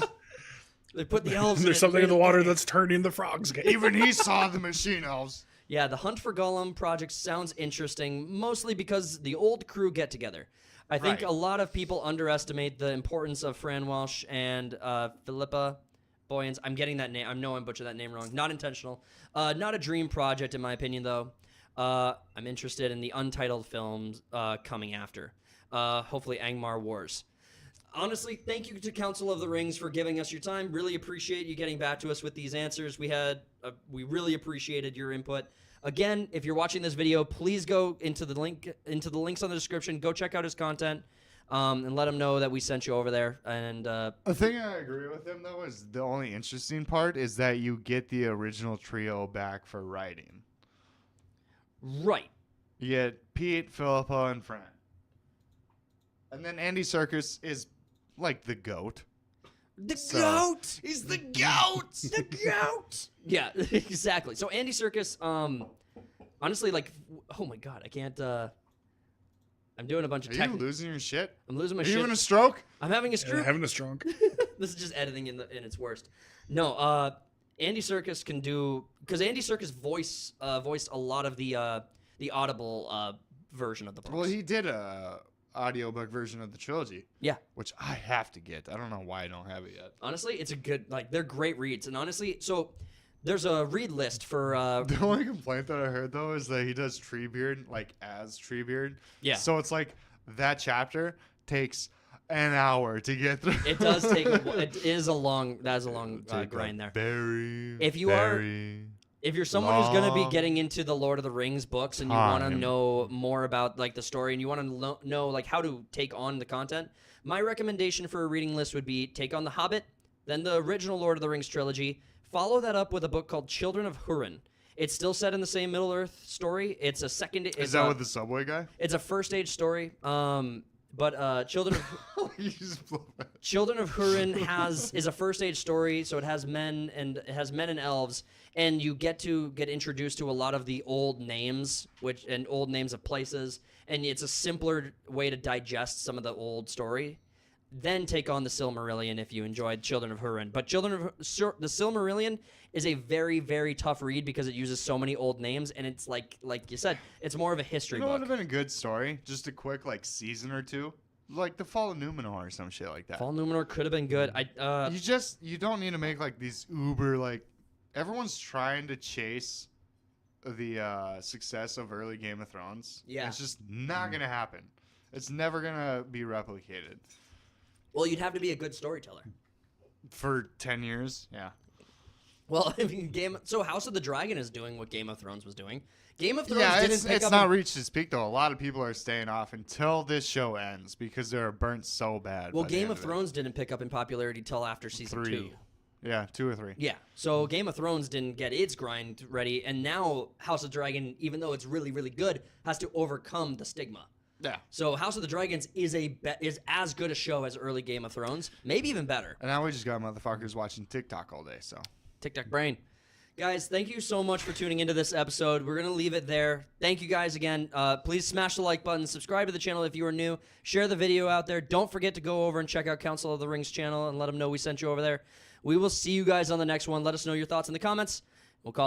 They put the elves. There's something in the water that's turning the frogs gay. Even he saw the machine elves. Yeah, the Hunt for Gollum project sounds interesting, mostly because the old crew get together. I think a lot of people underestimate the importance of Fran Walsh and Philippa Boyens. I'm getting that name. I know I'm butchering that name wrong. Not intentional. Not a dream project, in my opinion, though. I'm interested in the untitled films coming after. Hopefully Angmar Wars. Honestly, thank you to Council of the Rings for giving us your time. Really appreciate you getting back to us with these answers. We really appreciated your input. Again, if you're watching this video, please go into the links on the description. Go check out his content. and let them know that we sent you over there. And The thing I agree with him though is the only interesting part is that you get the original trio back for writing. right. You get Pete, Philippa, and Fran. And then Andy Serkis is like the GOAT. The So- goat. He's the GOAT! The goat. Yeah, exactly. So Andy Serkis, honestly, like, oh my god, I can't. I'm doing a bunch of Are tech. you losing your shit? I'm losing my Are shit. you having a stroke? I'm having a stroke. Having a strong. This is just editing in its worst. No, Andy Serkis can do because Andy Serkis voiced a lot of the Audible version of the books. Well, he did a audiobook version of the trilogy. Yeah. Which I have to get. I don't know why I don't have it yet. Honestly, it's a good they're great reads, and honestly, so there's a read list for The only complaint that I heard though is that he does Treebeard like as Treebeard. Yeah. So it's like that chapter takes an hour to get through. it does take that is a long grind there. Very. If you If you're someone who's going to be getting into the Lord of the Rings books and you want to Time. know more about like the story and you want to know like how to take on the content, my recommendation for a reading list would be take on The Hobbit, then the original Lord of the Rings trilogy, follow that up with a book called Children of Hurin. It's still set in the same Middle-earth story. It's a second. Is that with the subway guy? It's a first-age story. But Children of You just blew it. Children of Hurin is a first age story, so it has men and elves, and you get introduced to a lot of the old names, old names of places, and it's a simpler way to digest some of the old story. Then take on the Silmarillion if you enjoyed Children of Hurin. But the Silmarillion is a very, very tough read because it uses so many old names, and it's like you said, it's more of a history You know what book. would have been a good story? Just a quick like season or two, like the Fall of Numenor or some shit like that. Fall of Numenor could have been good. You don't need to make like these uber like everyone's trying to chase the success of early Game of Thrones. Yeah. It's just not gonna happen. It's never gonna be replicated. Well, you'd have to be a good storyteller. For 10 years, yeah. Well, I mean, House of the Dragon is doing what Game of Thrones was doing. Game of Thrones Yeah, didn't pick it's up. not reached its peak though. A lot of people are staying off until this show ends because they're burnt so bad. Well, by the Game end of it. Thrones didn't pick up in popularity till after season 2. Yeah, 2 or 3. Yeah, so Game of Thrones didn't get its grind ready, and now House of the Dragon, even though it's really, really good, has to overcome the stigma. Yeah. So House of the Dragons is as good a show as early Game of Thrones, maybe even better. And now we just got motherfuckers watching TikTok all day, so. TikTok brain. Guys, thank you so much for tuning into this episode. We're going to leave it there. Thank you guys again. Please smash the like button. Subscribe to the channel if you are new. Share the video out there. Don't forget to go over and check out Council of the Rings channel and let them know we sent you over there. We will see you guys on the next one. Let us know your thoughts in the comments. We'll call